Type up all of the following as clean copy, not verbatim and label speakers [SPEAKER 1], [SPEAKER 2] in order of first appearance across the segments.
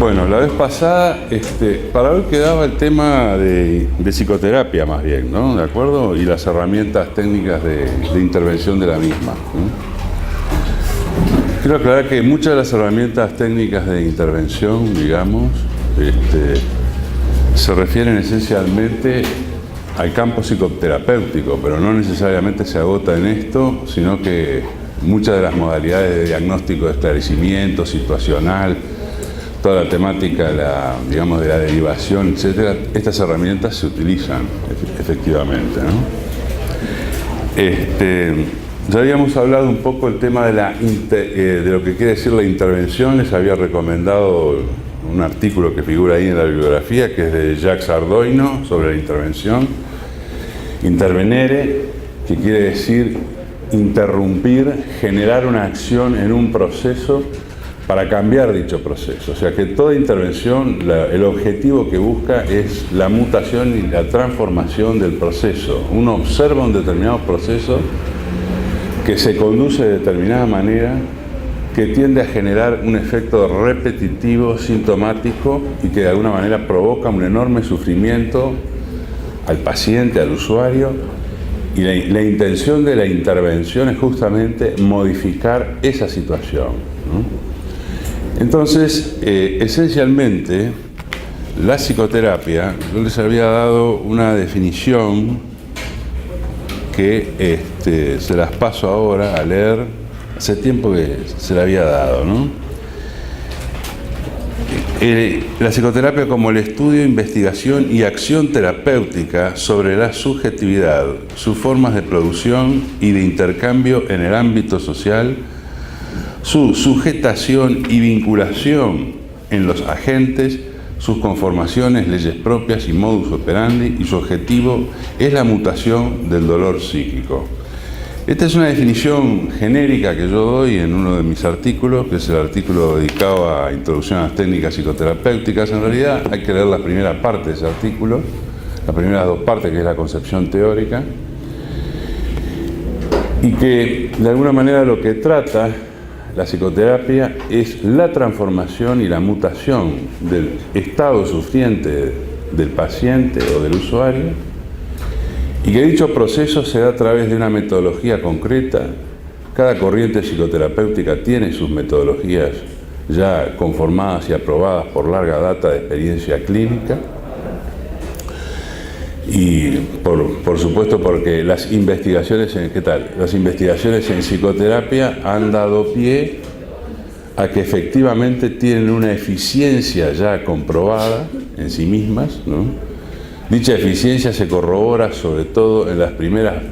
[SPEAKER 1] Bueno, la vez pasada, para hoy quedaba el tema de psicoterapia más bien, ¿no? ¿De acuerdo? Y las herramientas técnicas de intervención de la misma, ¿no? Quiero aclarar que muchas de las herramientas técnicas de intervención, digamos, se refieren esencialmente al campo psicoterapéutico, pero no necesariamente se agota en esto, sino que muchas de las modalidades de diagnóstico de esclarecimiento situacional, toda la temática, digamos, de la derivación, etcétera, estas herramientas se utilizan efectivamente, ¿no? Ya habíamos hablado un poco del tema de lo que quiere decir la intervención. Les había recomendado un artículo que figura ahí en la bibliografía, que es de Jacques Ardoino, sobre la intervención. Intervenere, que quiere decir interrumpir, generar una acción en un proceso para cambiar dicho proceso. O sea que toda intervención, el objetivo que busca es la mutación y la transformación del proceso. Uno observa un determinado proceso que se conduce de determinada manera, que tiende a generar un efecto repetitivo, sintomático, y que de alguna manera provoca un enorme sufrimiento al paciente, al usuario, y la intención de la intervención es justamente modificar esa situación, ¿no? Entonces, esencialmente, la psicoterapia, yo les había dado una definición que se las paso ahora a leer. Hace tiempo que se la había dado, ¿no? La psicoterapia como el estudio, investigación y acción terapéutica sobre la subjetividad, sus formas de producción y de intercambio en el ámbito social, su sujetación y vinculación en los agentes, sus conformaciones, leyes propias y modus operandi, y su objetivo es la mutación del dolor psíquico. Esta es una definición genérica que yo doy en uno de mis artículos, que es el artículo dedicado a Introducción a las técnicas psicoterapéuticas. En realidad hay que leer la primera parte de ese artículo, las primeras dos partes, que es la concepción teórica, y que de alguna manera lo que trata la psicoterapia es la transformación y la mutación del estado sufriente del paciente o del usuario, y que dicho proceso se da a través de una metodología concreta. Cada corriente psicoterapéutica tiene sus metodologías ya conformadas y aprobadas por larga data de experiencia clínica, y por supuesto porque las investigaciones en psicoterapia han dado pie a que efectivamente tienen una eficiencia ya comprobada en sí mismas, ¿no? Dicha eficiencia se corrobora sobre todo en las primeras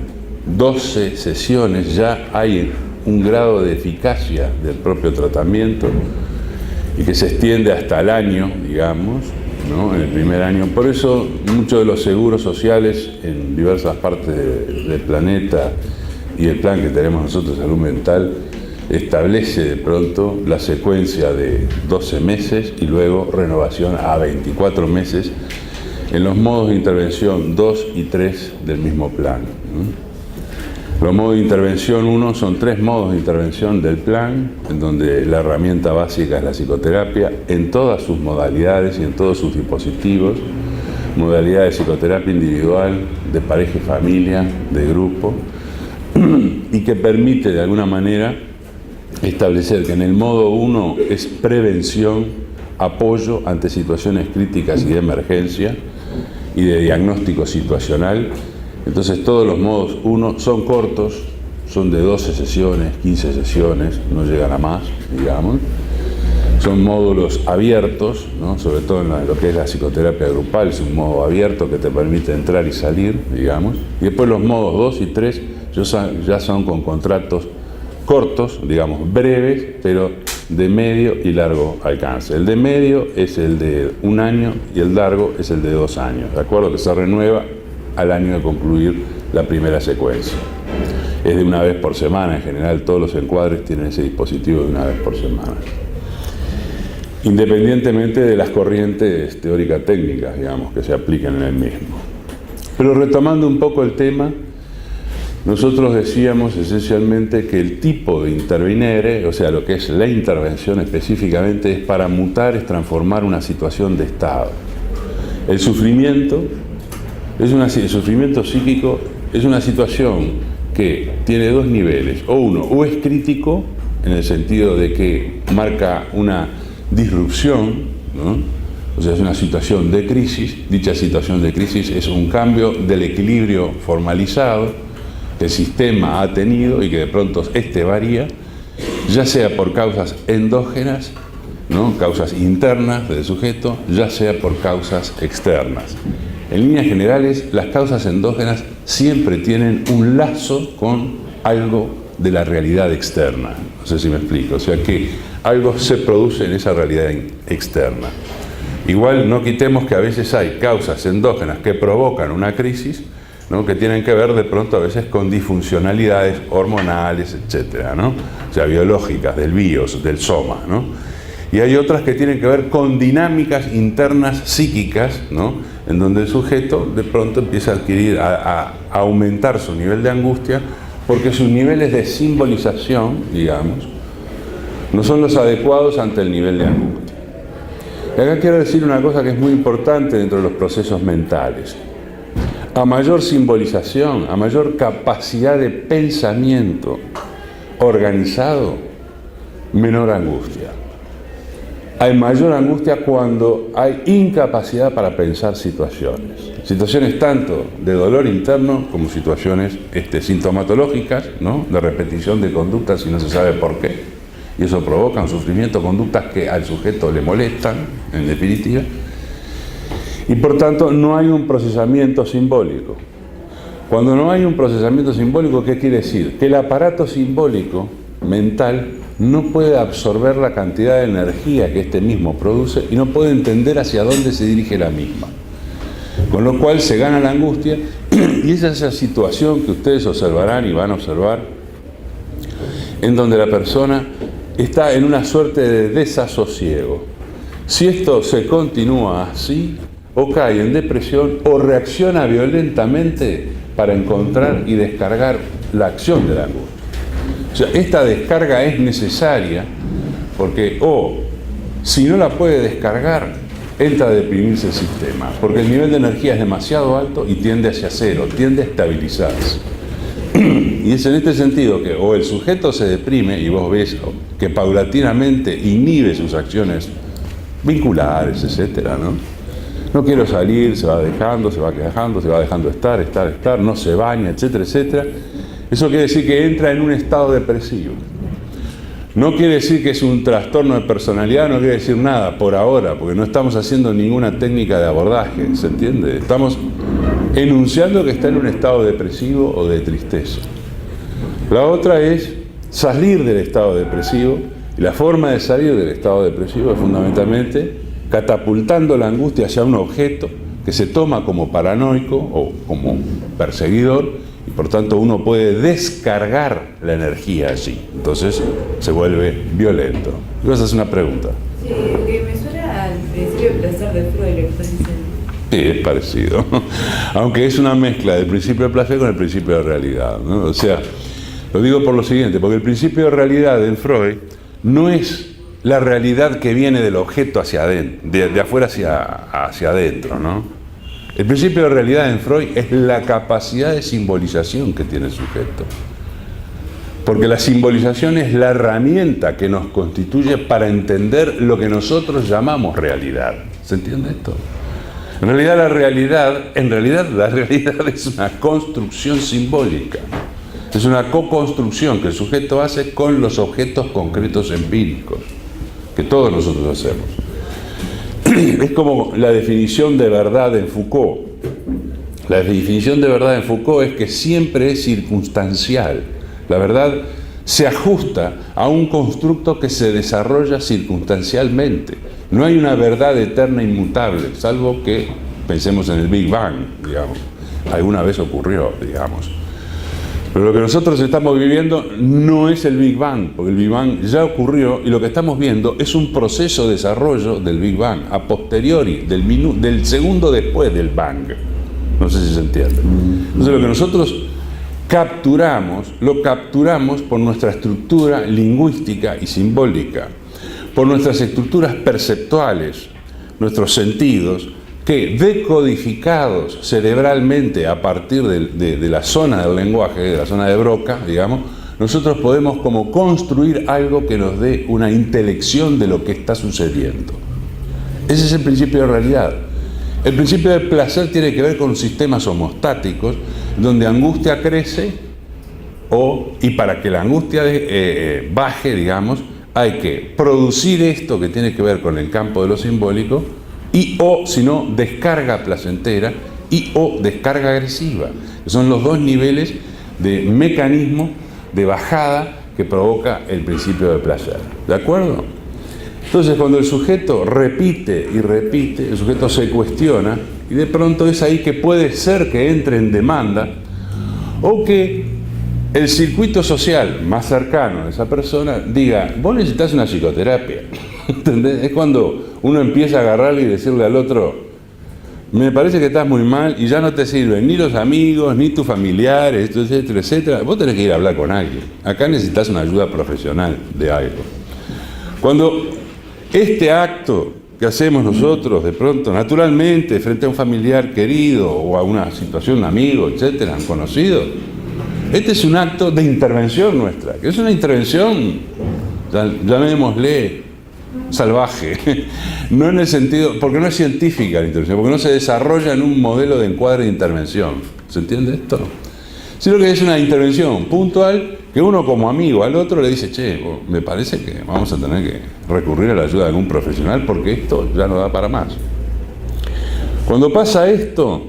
[SPEAKER 1] 12 sesiones. Ya hay un grado de eficacia del propio tratamiento, y que se extiende hasta el año, digamos, ¿no? En el primer año. Por eso muchos de los seguros sociales en diversas partes del planeta, y el plan que tenemos nosotros de salud mental, establece de pronto la secuencia de 12 meses y luego renovación a 24 meses en los modos de intervención 2 y 3 del mismo plan, ¿no? Los modos de intervención 1 son 3 modos de intervención del plan, en donde la herramienta básica es la psicoterapia en todas sus modalidades y en todos sus dispositivos: modalidad de psicoterapia individual, de pareja y familia, de grupo, y que permite de alguna manera establecer que en el modo 1 es prevención, apoyo ante situaciones críticas y de emergencia y de diagnóstico situacional. Entonces todos los modos 1 son cortos, son de 12 sesiones, 15 sesiones, no llegan a más, digamos. Son módulos abiertos, ¿no? Sobre todo en lo que es la psicoterapia grupal, es un modo abierto que te permite entrar y salir, digamos. Y después los modos 2 y 3 ya son con contratos cortos, digamos, breves, pero de medio y largo alcance. El de medio es el de 1 año y el largo es el de 2 años, ¿de acuerdo? Que se renueva al año de concluir la primera secuencia. Es de 1 vez por semana, en general todos los encuadres tienen ese dispositivo de 1 vez por semana, independientemente de las corrientes teóricas técnicas, digamos, que se apliquen en el mismo. Pero retomando un poco el tema, nosotros decíamos esencialmente que el tipo de intervenire, o sea, lo que es la intervención específicamente, es para mutar, es transformar una situación de estado. El sufrimiento el sufrimiento psíquico es una situación que tiene dos niveles, o uno, o es crítico, en el sentido de que marca una disrupción, ¿no? O sea, es una situación de crisis. Dicha situación de crisis es un cambio del equilibrio formalizado que el sistema ha tenido y que de pronto varía, ya sea por causas endógenas, ¿no? Causas internas del sujeto, ya sea por causas externas. En líneas generales, las causas endógenas siempre tienen un lazo con algo de la realidad externa. No sé si me explico. O sea, que algo se produce en esa realidad externa. Igual no quitemos que a veces hay causas endógenas que provocan una crisis, ¿no? Que tienen que ver de pronto a veces con disfuncionalidades hormonales, etcétera, ¿no? O sea, biológicas, del bios, del soma, ¿no? Y hay otras que tienen que ver con dinámicas internas psíquicas, ¿no? En donde el sujeto de pronto empieza a adquirir, a aumentar su nivel de angustia, porque sus niveles de simbolización, digamos, no son los adecuados ante el nivel de angustia. Y acá quiero decir una cosa que es muy importante dentro de los procesos mentales. A mayor simbolización, a mayor capacidad de pensamiento organizado, menor angustia. Hay mayor angustia cuando hay incapacidad para pensar situaciones. Situaciones tanto de dolor interno como situaciones sintomatológicas, ¿no? De repetición de conductas y no se sabe por qué. Y eso provoca un sufrimiento, conductas que al sujeto le molestan, en definitiva. Y por tanto no hay un procesamiento simbólico. Cuando no hay un procesamiento simbólico, ¿qué quiere decir? Que el aparato simbólico mental no puede absorber la cantidad de energía que este mismo produce y no puede entender hacia dónde se dirige la misma. Con lo cual se gana la angustia, y esa es esa situación que ustedes observarán y van a observar, en donde la persona está en una suerte de desasosiego. Si esto se continúa así, o cae en depresión o reacciona violentamente para encontrar y descargar la acción de la angustia. O sea, esta descarga es necesaria porque, si no la puede descargar, entra a deprimirse el sistema, porque el nivel de energía es demasiado alto y tiende hacia cero, tiende a estabilizarse. Y es en este sentido que o el sujeto se deprime y vos ves que paulatinamente inhibe sus acciones vinculares, etcétera, ¿no? No quiero salir, se va dejando, se va quejando, se va dejando estar, no se baña, etcétera, etcétera. Eso quiere decir que entra en un estado depresivo. No quiere decir que es un trastorno de personalidad, no quiere decir nada por ahora, porque no estamos haciendo ninguna técnica de abordaje, ¿se entiende? Estamos enunciando que está en un estado depresivo o de tristeza. La otra es salir del estado depresivo, y la forma de salir del estado depresivo es fundamentalmente catapultando la angustia hacia un objeto que se toma como paranoico o como perseguidor, y por tanto uno puede descargar la energía allí. Entonces se vuelve violento. ¿Y vas a hacer una pregunta?
[SPEAKER 2] Sí, porque me suena al principio de placer de Freud lo que estás diciendo.
[SPEAKER 1] Sí, es parecido. Aunque es una mezcla del principio de placer con el principio de realidad, ¿no? O sea, lo digo por lo siguiente, porque el principio de realidad en Freud no es la realidad que viene del objeto hacia adentro, de afuera hacia adentro, ¿no? El principio de realidad en Freud es la capacidad de simbolización que tiene el sujeto. Porque la simbolización es la herramienta que nos constituye para entender lo que nosotros llamamos realidad. ¿Se entiende esto? En realidad la realidad es una construcción simbólica. Es una co-construcción que el sujeto hace con los objetos concretos empíricos, que todos nosotros hacemos. Es como la definición de verdad en Foucault. La definición de verdad en Foucault es que siempre es circunstancial. La verdad se ajusta a un constructo que se desarrolla circunstancialmente. No hay una verdad eterna e inmutable, salvo que pensemos en el Big Bang, digamos. Alguna vez ocurrió, digamos. Pero lo que nosotros estamos viviendo no es el Big Bang, porque el Big Bang ya ocurrió y lo que estamos viendo es un proceso de desarrollo del Big Bang, a posteriori, del segundo después del Bang. No sé si se entiende. Entonces lo que nosotros lo capturamos por nuestra estructura lingüística y simbólica, por nuestras estructuras perceptuales, nuestros sentidos, que decodificados cerebralmente a partir de la zona del lenguaje, de la zona de Broca, digamos, nosotros podemos como construir algo que nos dé una intelección de lo que está sucediendo. Ese es el principio de realidad. El principio del placer tiene que ver con sistemas homostáticos, donde angustia crece, y para que la angustia baje, digamos, hay que producir esto que tiene que ver con el campo de lo simbólico, o si no, descarga placentera o descarga agresiva. Son los dos niveles de mecanismo de bajada que provoca el principio del placer. ¿De acuerdo? Entonces, cuando el sujeto repite y repite, el sujeto se cuestiona y de pronto es ahí que puede ser que entre en demanda o que el circuito social más cercano de esa persona diga, vos necesitas una psicoterapia. ¿Entendés? Es cuando uno empieza a agarrarle y decirle al otro, me parece que estás muy mal y ya no te sirven ni los amigos, ni tus familiares, etcétera, etcétera. Vos tenés que ir a hablar con alguien. Acá necesitas una ayuda profesional de algo. Cuando este acto que hacemos nosotros de pronto, naturalmente, frente a un familiar querido o a una situación de amigo, etcétera, un conocido, este es un acto de intervención nuestra, que es una intervención, llamémosle salvaje, no en el sentido, porque no es científica la intervención, porque no se desarrolla en un modelo de encuadre de intervención, ¿se entiende esto? Sino que es una intervención puntual que uno como amigo al otro le dice, che, me parece que vamos a tener que recurrir a la ayuda de algún profesional porque esto ya no da para más. Cuando pasa esto,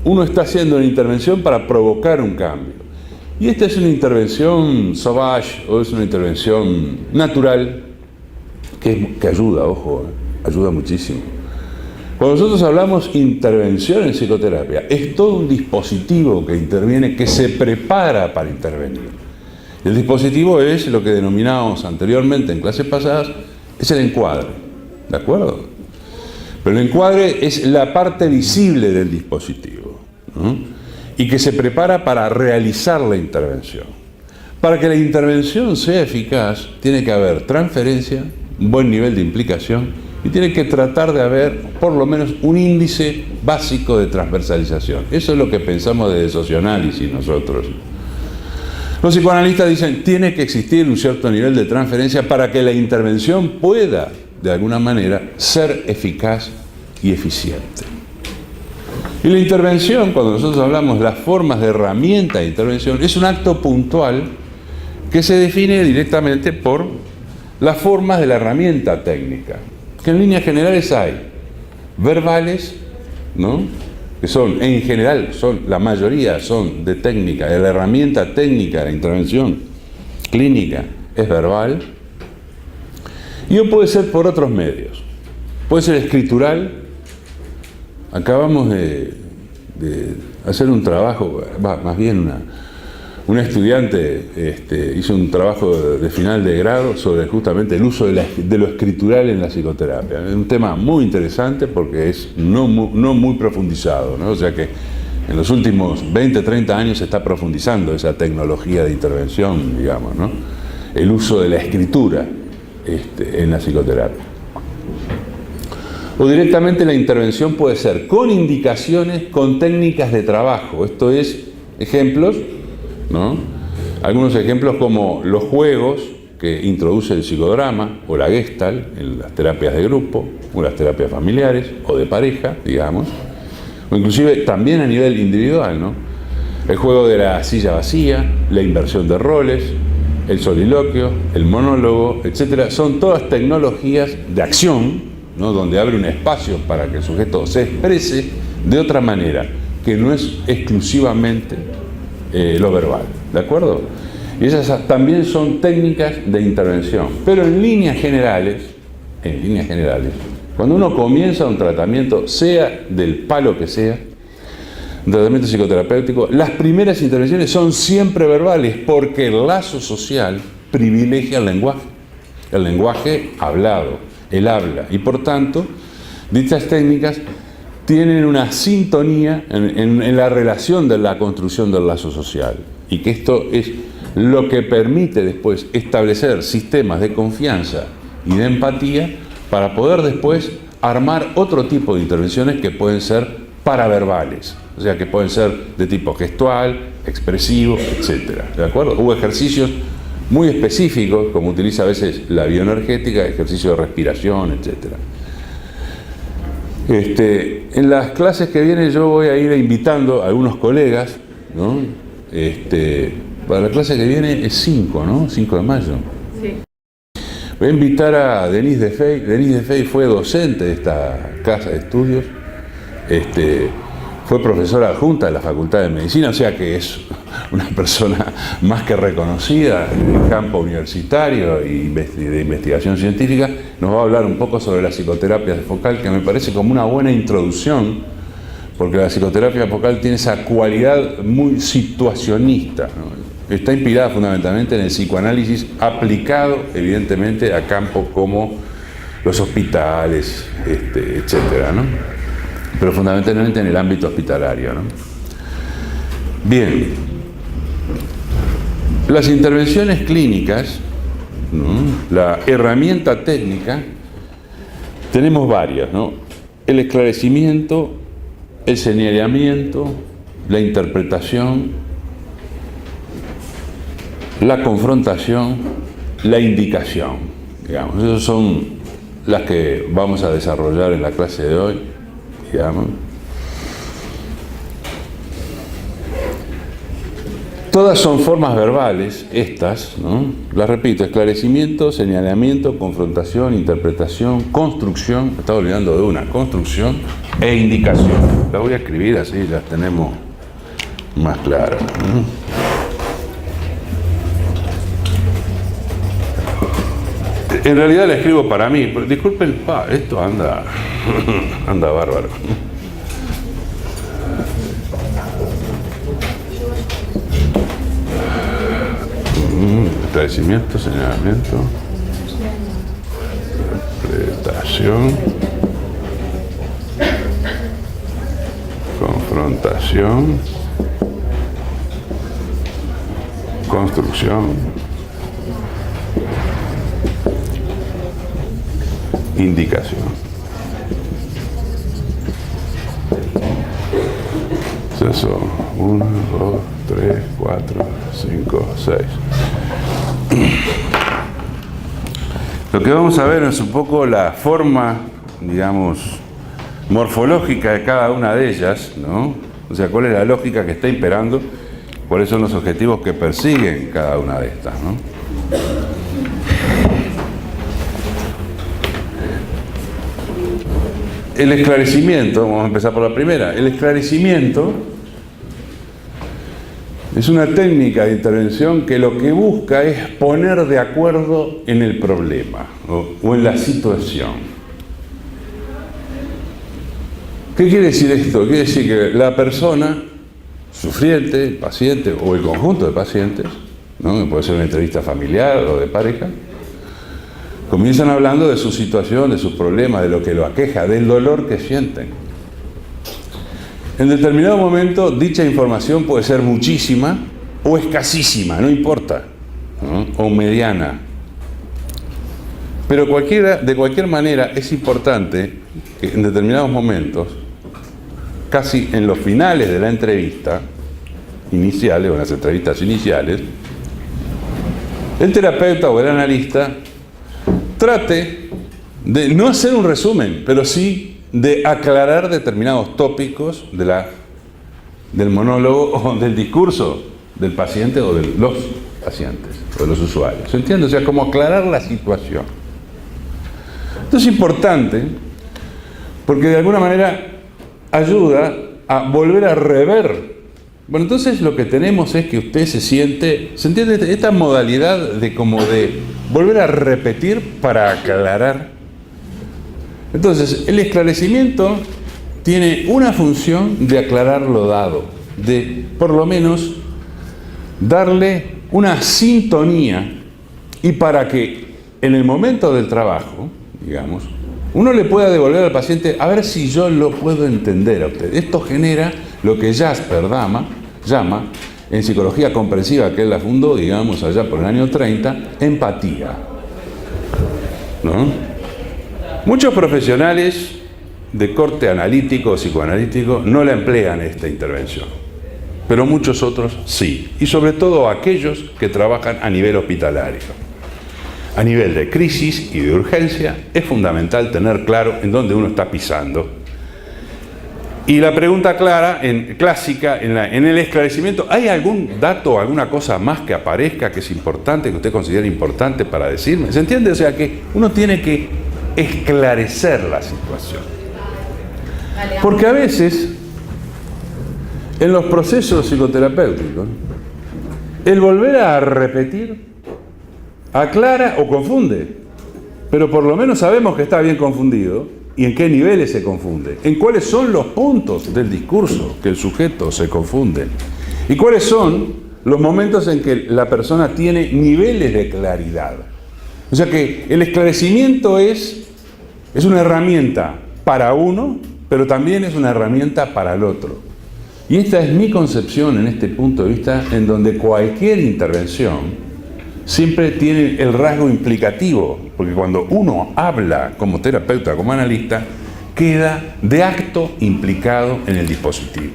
[SPEAKER 1] uno está haciendo una intervención para provocar un cambio. Y esta es una intervención sauvage o es una intervención natural que ayuda, ojo, ayuda muchísimo. Cuando nosotros hablamos intervención en psicoterapia, es todo un dispositivo que interviene, que se prepara para intervenir. El dispositivo es lo que denominamos anteriormente en clases pasadas, es el encuadre, ¿de acuerdo? Pero el encuadre es la parte visible del dispositivo, ¿no? Y que se prepara para realizar la intervención. Para que la intervención sea eficaz, tiene que haber transferencia, un buen nivel de implicación, y tiene que tratar de haber por lo menos un índice básico de transversalización. Eso es lo que pensamos de socioanálisis nosotros. Los psicoanalistas dicen, tiene que existir un cierto nivel de transferencia para que la intervención pueda, de alguna manera, ser eficaz y eficiente. Y la intervención, cuando nosotros hablamos de las formas de herramienta de intervención, es un acto puntual que se define directamente por las formas de la herramienta técnica, que en líneas generales hay verbales, ¿no? Que son, en general, la mayoría son de técnica, de la herramienta técnica de la intervención clínica es verbal, y puede ser por otros medios, puede ser escritural. Acabamos de hacer un trabajo, más bien una estudiante hizo un trabajo de final de grado sobre justamente el uso de lo escritural en la psicoterapia. Es un tema muy interesante porque es no muy profundizado, ¿no? O sea que en los últimos 20, 30 años se está profundizando esa tecnología de intervención, digamos, ¿no? El uso de la escritura en la psicoterapia. O directamente la intervención puede ser con indicaciones, con técnicas de trabajo. Esto es, ejemplos, ¿no? Algunos ejemplos como los juegos que introduce el psicodrama o la Gestalt en las terapias de grupo o las terapias familiares o de pareja, digamos, o inclusive también a nivel individual, ¿no? El juego de la silla vacía, la inversión de roles, el soliloquio, el monólogo, etcétera, son todas tecnologías de acción, ¿no? Donde abre un espacio para que el sujeto se exprese de otra manera, que no es exclusivamente lo verbal, ¿de acuerdo? Y esas también son técnicas de intervención. Pero en líneas generales, cuando uno comienza un tratamiento, sea del palo que sea, un tratamiento psicoterapéutico, las primeras intervenciones son siempre verbales, porque el lazo social privilegia el lenguaje hablado, el habla, y por tanto, dichas técnicas tienen una sintonía en la relación de la construcción del lazo social. y que esto es lo que permite después establecer sistemas de confianza y de empatía para poder después armar otro tipo de intervenciones que pueden ser paraverbales, o sea, que pueden ser de tipo gestual, expresivo, etc. ¿De acuerdo? Hubo ejercicios muy específicos, como utiliza a veces la bioenergética, ejercicios de respiración, etc. En las clases que vienen yo voy a ir invitando a algunos colegas, ¿no? Para la clase que viene es 5, ¿no? 5 de mayo.
[SPEAKER 2] Sí.
[SPEAKER 1] Voy a invitar a Denise Defey. Denise Defey fue docente de esta casa de estudios. Fue profesora adjunta de la Facultad de Medicina, o sea que es una persona más que reconocida en el campo universitario y de investigación científica. Nos va a hablar un poco sobre la psicoterapia focal, que me parece como una buena introducción, porque la psicoterapia focal tiene esa cualidad muy situacionista, ¿no? Está inspirada fundamentalmente en el psicoanálisis aplicado, evidentemente, a campos como los hospitales, etcétera, ¿no? Pero fundamentalmente en el ámbito hospitalario, ¿no? Bien, las intervenciones clínicas, ¿no? La herramienta técnica, tenemos varias, ¿no? El esclarecimiento, el señalamiento, la interpretación, la confrontación, la indicación, digamos. Esas son las que vamos a desarrollar en la clase de hoy, digamos. Todas son formas verbales, estas, ¿no? Las repito: esclarecimiento, señalamiento, confrontación, interpretación, construcción, me estaba olvidando de una, construcción e indicación. Las voy a escribir así, las tenemos más claras, ¿no? En realidad la escribo para mí, pero disculpen, esto anda bárbaro. Esclarecimiento, señalamiento, interpretación, confrontación, construcción, indicación. Eso, 1, 2, 3, 4, 5, 6. Lo que vamos a ver es un poco la forma, digamos, morfológica de cada una de ellas, ¿no? O sea, cuál es la lógica que está imperando, cuáles son los objetivos que persiguen cada una de estas, ¿no? El esclarecimiento, vamos a empezar por la primera. El esclarecimiento es una técnica de intervención que lo que busca es poner de acuerdo en el problema o en la situación. ¿Qué quiere decir esto? Quiere decir que la persona sufriente, el paciente o el conjunto de pacientes, ¿no? Puede ser una entrevista familiar o de pareja, comienzan hablando de su situación, de sus problemas, de lo que lo aqueja, del dolor que sienten. En determinado momento, dicha información puede ser muchísima o escasísima, no importa, ¿no? O mediana. Pero de cualquier manera, es importante que en determinados momentos, casi en los finales de la entrevista, iniciales o en las entrevistas iniciales, el terapeuta o el analista trate de no hacer un resumen, pero sí de aclarar determinados tópicos del monólogo o del discurso del paciente o de los pacientes o de los usuarios. ¿Se entiende? O sea, como aclarar la situación. Esto es importante porque de alguna manera ayuda a volver a rever. Bueno, entonces lo que tenemos es que usted ¿se entiende esta modalidad de como de volver a repetir para aclarar? Entonces, el esclarecimiento tiene una función de aclarar lo dado, de por lo menos darle una sintonía, y para que en el momento del trabajo, digamos, uno le pueda devolver al paciente, a ver si yo lo puedo entender a usted. Esto genera lo que Jasper llama en psicología comprensiva, que él la fundó, digamos, allá por el año 30, empatía, ¿no? Muchos profesionales de corte analítico o psicoanalítico no la emplean esta intervención, pero muchos otros sí, y sobre todo aquellos que trabajan a nivel hospitalario. A nivel de crisis y de urgencia es fundamental tener claro en dónde uno está pisando. Y la pregunta clásica en el esclarecimiento, ¿hay algún dato o alguna cosa más que aparezca que es importante, que usted considera importante para decirme? ¿Se entiende? O sea que uno tiene que esclarecer la situación. Porque a veces, en los procesos psicoterapéuticos, el volver a repetir aclara o confunde, pero por lo menos sabemos que está bien confundido y en qué niveles se confunde, en cuáles son los puntos del discurso que el sujeto se confunde y cuáles son los momentos en que la persona tiene niveles de claridad. O sea que el esclarecimiento es una herramienta para uno, pero también es una herramienta para el otro. Y esta es mi concepción en este punto de vista, en donde cualquier intervención siempre tiene el rasgo implicativo, porque cuando uno habla como terapeuta, como analista, queda de acto implicado en el dispositivo.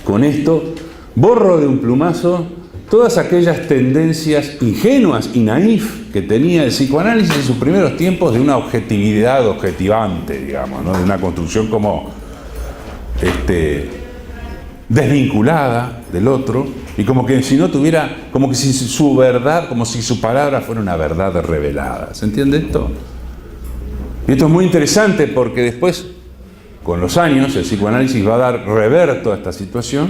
[SPEAKER 1] Con esto, borro de un plumazo todas aquellas tendencias ingenuas y naif que tenía el psicoanálisis en sus primeros tiempos de una objetividad objetivante, digamos, ¿no? De una construcción como desvinculada del otro, y como que si no tuviera, como que si su verdad, como si su palabra fuera una verdad revelada. ¿Se entiende esto? Y esto es muy interesante porque después, con los años, el psicoanálisis va a dar reverto a esta situación,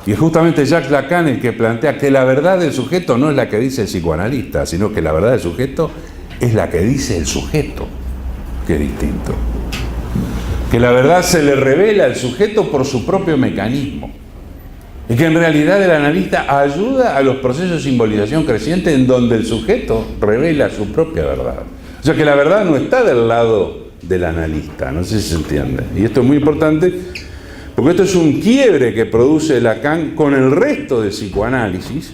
[SPEAKER 1] y es justamente Jacques Lacan el que plantea que la verdad del sujeto no es la que dice el psicoanalista, sino que la verdad del sujeto es la que dice el sujeto, que es distinto. Que la verdad se le revela al sujeto por su propio mecanismo. Y que en realidad el analista ayuda a los procesos de simbolización creciente en donde el sujeto revela su propia verdad. O sea que la verdad no está del lado del analista, no sé si se entiende. Y esto es muy importante porque esto es un quiebre que produce Lacan con el resto del psicoanálisis,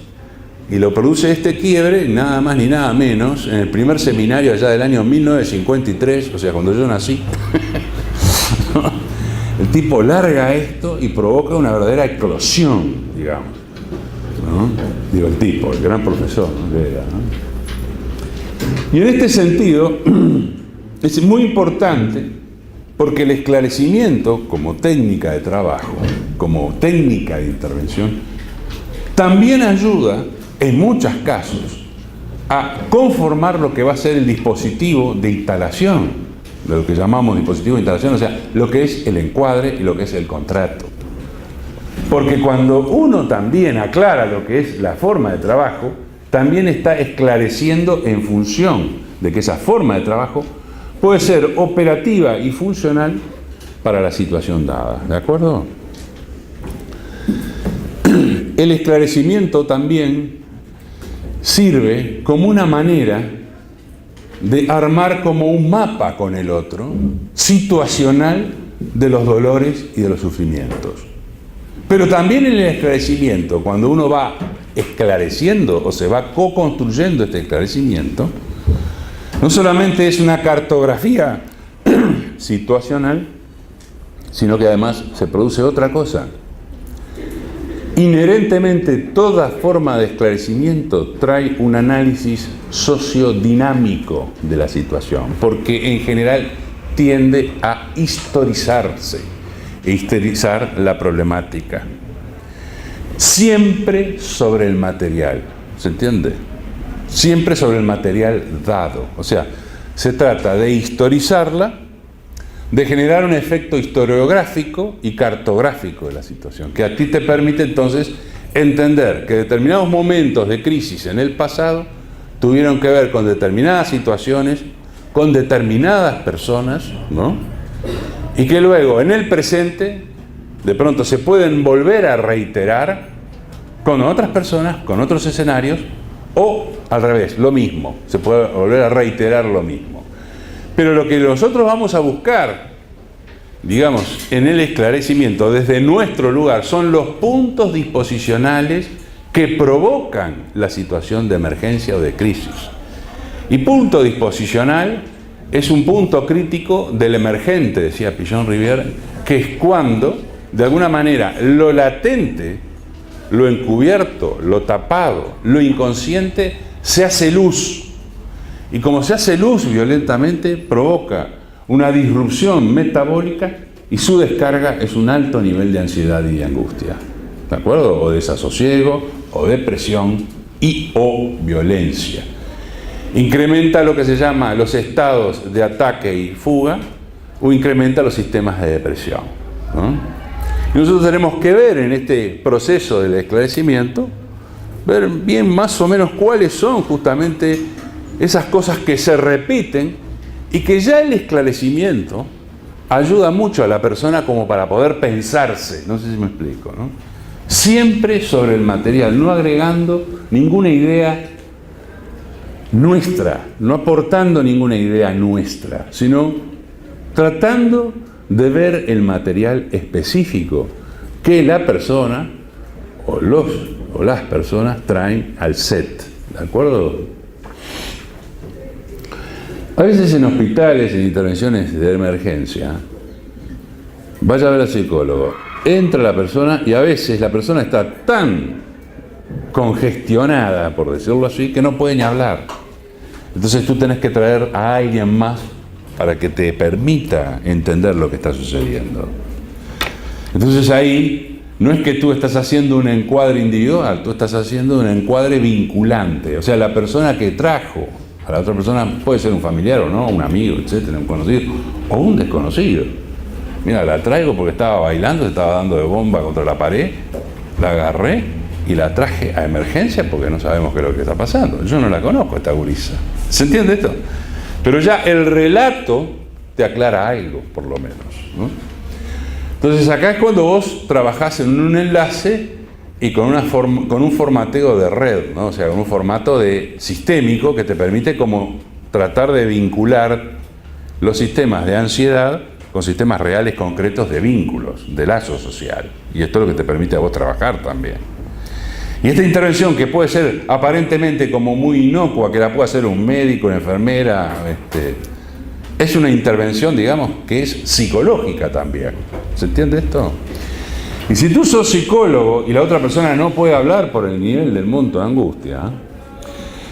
[SPEAKER 1] y lo produce este quiebre nada más ni nada menos en el primer seminario allá del año 1953, o sea, cuando yo nací. El tipo larga esto y provoca una verdadera eclosión, digamos, ¿no? Digo, el tipo, el gran profesor, ¿no? Que era, ¿no? Y en este sentido es muy importante porque el esclarecimiento como técnica de trabajo, como técnica de intervención, también ayuda en muchos casos a conformar lo que va a ser el dispositivo de instalación, de lo que llamamos dispositivo de instalación, o sea, lo que es el encuadre y lo que es el contrato. Porque cuando uno también aclara lo que es la forma de trabajo, también está esclareciendo en función de que esa forma de trabajo puede ser operativa y funcional para la situación dada. ¿De acuerdo? El esclarecimiento también sirve como una manera de armar como un mapa con el otro, situacional, de los dolores y de los sufrimientos. Pero también en el esclarecimiento, cuando uno va esclareciendo o se va co-construyendo este esclarecimiento, no solamente es una cartografía situacional, sino que además se produce otra cosa. Inherentemente, toda forma de esclarecimiento trae un análisis sociodinámico de la situación, porque en general tiende a historizarse, e historizar la problemática. Siempre sobre el material, ¿se entiende? Siempre sobre el material dado. O sea, se trata de historizarla, de generar un efecto historiográfico y cartográfico de la situación, que a ti te permite entonces entender que determinados momentos de crisis en el pasado tuvieron que ver con determinadas situaciones, con determinadas personas, ¿no? Y que luego en el presente de pronto se pueden volver a reiterar con otras personas, con otros escenarios, o al revés, lo mismo, se puede volver a reiterar lo mismo. Pero lo que nosotros vamos a buscar digamos, en el esclarecimiento desde nuestro lugar son los puntos disposicionales que provocan la situación de emergencia o de crisis. Y punto disposicional es un punto crítico del emergente, decía Pillon Rivière, que es cuando, de alguna manera, lo latente, lo encubierto, lo tapado, lo inconsciente, se hace luz. Y como se hace luz violentamente, provoca una disrupción metabólica y su descarga es un alto nivel de ansiedad y de angustia. ¿De acuerdo? O desasosiego, o depresión y o violencia. Incrementa lo que se llama los estados de ataque y fuga o incrementa los sistemas de depresión, ¿no? Y nosotros tenemos que ver en este proceso del esclarecimiento, ver bien más o menos cuáles son justamente esas cosas que se repiten y que ya el esclarecimiento ayuda mucho a la persona como para poder pensarse, no sé si me explico, ¿no? Siempre sobre el material, no agregando ninguna idea nuestra, no aportando ninguna idea nuestra, sino tratando de ver el material específico que la persona o las personas traen al set, ¿de acuerdo? A veces en hospitales, en intervenciones de emergencia, vaya a ver al psicólogo, entra la persona y a veces la persona está tan congestionada, por decirlo así, que no puede ni hablar. Entonces tú tenés que traer a alguien más para que te permita entender lo que está sucediendo. Entonces ahí no es que tú estás haciendo un encuadre individual, tú estás haciendo un encuadre vinculante. O sea, la persona que trajo a la otra persona puede ser un familiar o no, un amigo, etcétera, un conocido o un desconocido. Mira, la traigo porque estaba bailando, se estaba dando de bomba contra la pared, la agarré y la traje a emergencia porque no sabemos qué es lo que está pasando. Yo no la conozco, esta gurisa. ¿Se entiende esto? Pero ya el relato te aclara algo, por lo menos, ¿no? Entonces acá es cuando vos trabajás en un enlace y con un formateo de red, ¿no? O sea, con un formato sistémico que te permite como tratar de vincular los sistemas de ansiedad con sistemas reales concretos de vínculos, de lazo social. Y esto es lo que te permite a vos trabajar también. Y esta intervención, que puede ser aparentemente como muy inocua, que la puede hacer un médico, una enfermera, es una intervención, digamos, que es psicológica también. ¿Se entiende esto? Y si tú sos psicólogo y la otra persona no puede hablar por el nivel del monto de angustia,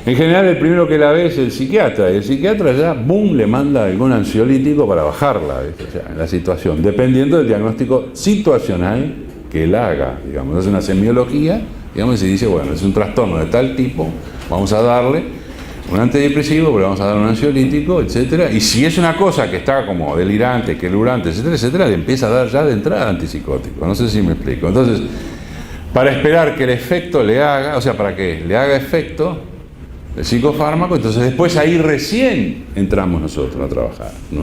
[SPEAKER 1] en general el primero que la ve es el psiquiatra, y el psiquiatra ya, boom, le manda algún ansiolítico para bajarla, ¿viste? O sea, la situación, dependiendo del diagnóstico situacional que él haga, digamos, hace una semiología, digamos, y se dice, bueno, es un trastorno de tal tipo, vamos a darle un antidepresivo, pero vamos a dar un ansiolítico, etcétera. Y si es una cosa que está como delirante, quelurante, etcétera, etcétera, le empieza a dar ya de entrada antipsicótico. No sé si me explico. Entonces, para esperar que el efecto le haga, o sea, para que le haga efecto el psicofármaco, entonces después ahí recién entramos nosotros a trabajar, ¿no?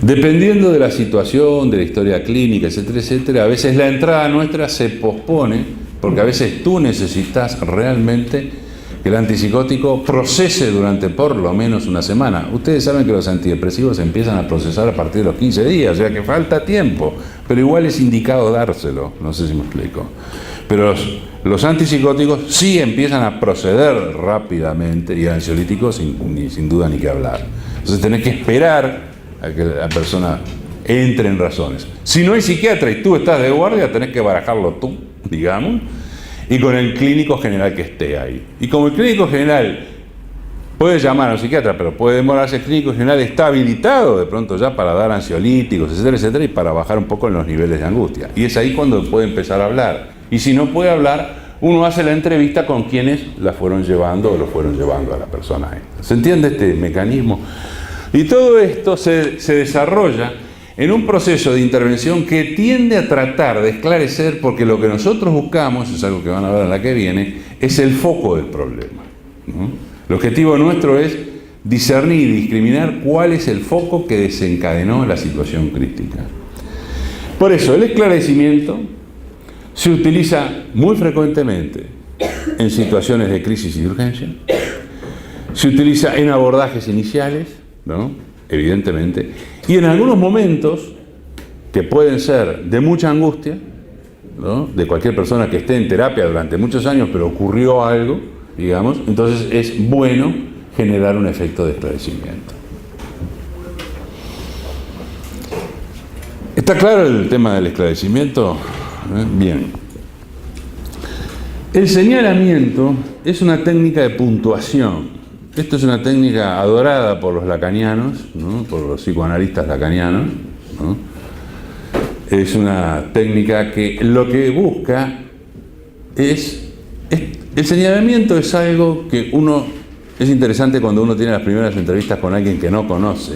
[SPEAKER 1] Dependiendo de la situación, de la historia clínica, etcétera, etcétera, a veces la entrada nuestra se pospone, porque a veces tú necesitas realmente que el antipsicótico procese durante por lo menos una semana. Ustedes saben que los antidepresivos empiezan a procesar a partir de los 15 días, o sea que falta tiempo, pero igual es indicado dárselo, no sé si me explico. Pero los antipsicóticos sí empiezan a proceder rápidamente y el ansiolítico sin duda ni que hablar. Entonces tenés que esperar a que la persona entre en razones. Si no hay psiquiatra y tú estás de guardia, tenés que barajarlo tú, digamos, y con el clínico general que esté ahí. Y como el clínico general puede llamar al psiquiatra, pero puede demorarse, el clínico general está habilitado de pronto ya para dar ansiolíticos, etcétera, etcétera, y para bajar un poco en los niveles de angustia. Y es ahí cuando puede empezar a hablar. Y si no puede hablar, uno hace la entrevista con quienes la fueron llevando o lo fueron llevando a la persona. ¿Se entiende este mecanismo? Y todo esto se desarrolla en un proceso de intervención que tiende a tratar de esclarecer, porque lo que nosotros buscamos, es algo que van a ver en la que viene, es el foco del problema, ¿no? El objetivo nuestro es discernir y discriminar cuál es el foco que desencadenó la situación crítica. Por eso, el esclarecimiento se utiliza muy frecuentemente en situaciones de crisis y de urgencia, se utiliza en abordajes iniciales, ¿no? evidentemente, y en algunos momentos que pueden ser de mucha angustia, ¿no? De cualquier persona que esté en terapia durante muchos años, pero ocurrió algo, digamos, entonces es bueno generar un efecto de esclarecimiento. ¿Está claro el tema del esclarecimiento? Bien. El señalamiento es una técnica de puntuación. Esto es una técnica adorada por los lacanianos, ¿no? Por los psicoanalistas lacanianos, ¿no? Es una técnica que lo que busca es... El señalamiento es algo que es interesante cuando uno tiene las primeras entrevistas con alguien que no conoce.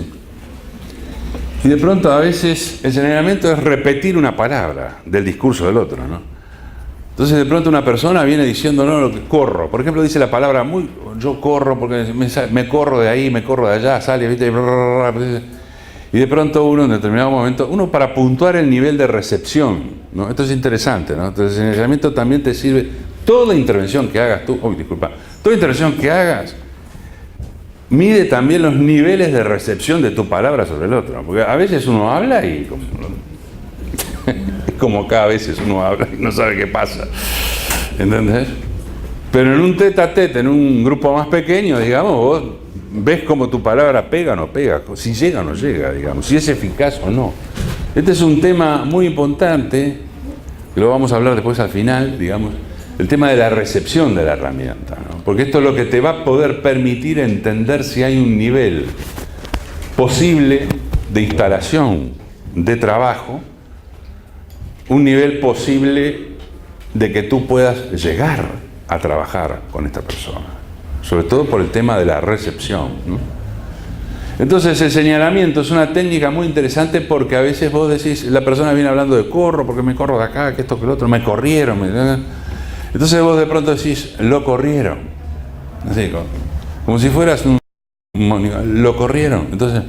[SPEAKER 1] Y de pronto a veces el señalamiento es repetir una palabra del discurso del otro, ¿no? Entonces de pronto una persona viene diciendo, no, lo que corro. Por ejemplo, dice la palabra yo corro porque me corro de ahí, me corro de allá, sale, ¿viste? Y de pronto uno en determinado momento, para puntuar el nivel de recepción, ¿no? Esto es interesante, ¿no? Entonces el señalamiento también te sirve, toda intervención que hagas tú, toda intervención que hagas, mide también los niveles de recepción de tu palabra sobre el otro, porque a veces uno habla y como cada vez uno habla y no sabe qué pasa, ¿entendés? Pero en un tete a tete, en un grupo más pequeño, digamos, vos ves cómo tu palabra pega o no pega, si llega o no llega, digamos, si es eficaz o no. Este es un tema muy importante, que lo vamos a hablar después al final, digamos, el tema de la recepción de la herramienta, ¿no? Porque esto es lo que te va a poder permitir entender si hay un nivel posible de instalación de trabajo, un nivel posible de que tú puedas llegar a trabajar con esta persona, sobre todo por el tema de la recepción, ¿no? Entonces el señalamiento es una técnica muy interesante porque a veces vos decís, la persona viene hablando de corro, porque me corro de acá, que esto, que lo otro, me corrieron, entonces vos de pronto decís, lo corrieron, así, como si fueras lo corrieron, entonces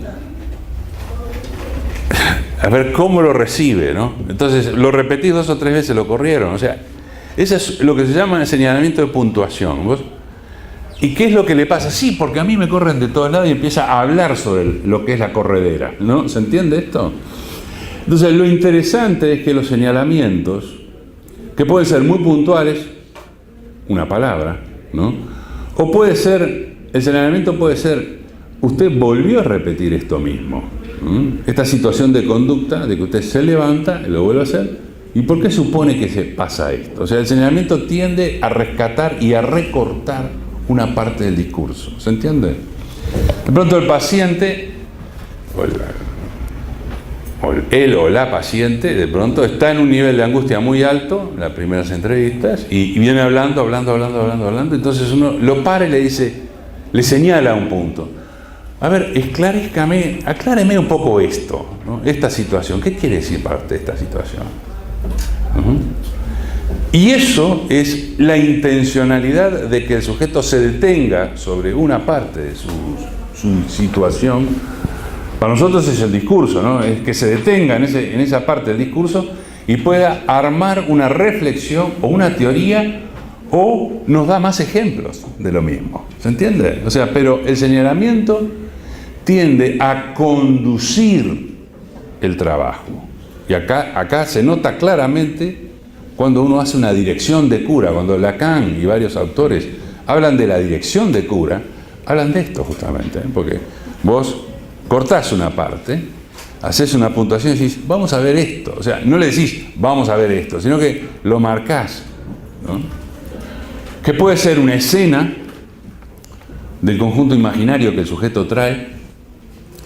[SPEAKER 1] a ver cómo lo recibe, ¿no? Entonces lo repetís 2 o 3 veces, lo corrieron, o sea, eso es lo que se llama el señalamiento de puntuación. ¿Vos? ¿Y qué es lo que le pasa? Sí, porque a mí me corren de todos lados y empieza a hablar sobre lo que es la corredera, ¿no? ¿Se entiende esto? Entonces lo interesante es que los señalamientos, que pueden ser muy puntuales, una palabra, ¿no? O puede ser, el señalamiento puede ser, usted volvió a repetir esto mismo, ¿no? Esta situación de conducta, de que usted se levanta, lo vuelve a hacer. ¿Y por qué supone que se pasa esto? O sea, el señalamiento tiende a rescatar y a recortar una parte del discurso. ¿Se entiende? De pronto el paciente, o él o la paciente, de pronto está en un nivel de angustia muy alto, en las primeras entrevistas, y viene hablando, entonces uno lo para y le dice, le señala un punto. A ver, acláreme un poco esto, ¿no? Esta situación. ¿Qué quiere decir para usted esta situación? Y eso es la intencionalidad de que el sujeto se detenga sobre una parte de su situación. Para nosotros es el discurso, ¿no? Es que se detenga en esa parte del discurso y pueda armar una reflexión o una teoría, o nos da más ejemplos de lo mismo. ¿Se entiende? O sea, pero el señalamiento tiende a conducir el trabajo. Y acá se nota claramente cuando uno hace una dirección de cura, cuando Lacan y varios autores hablan de la dirección de cura, hablan de esto justamente, ¿eh? Porque vos cortás una parte, haces una puntuación y decís, vamos a ver esto. O sea, no le decís, vamos a ver esto, sino que lo marcás, ¿no? Que puede ser una escena del conjunto imaginario que el sujeto trae,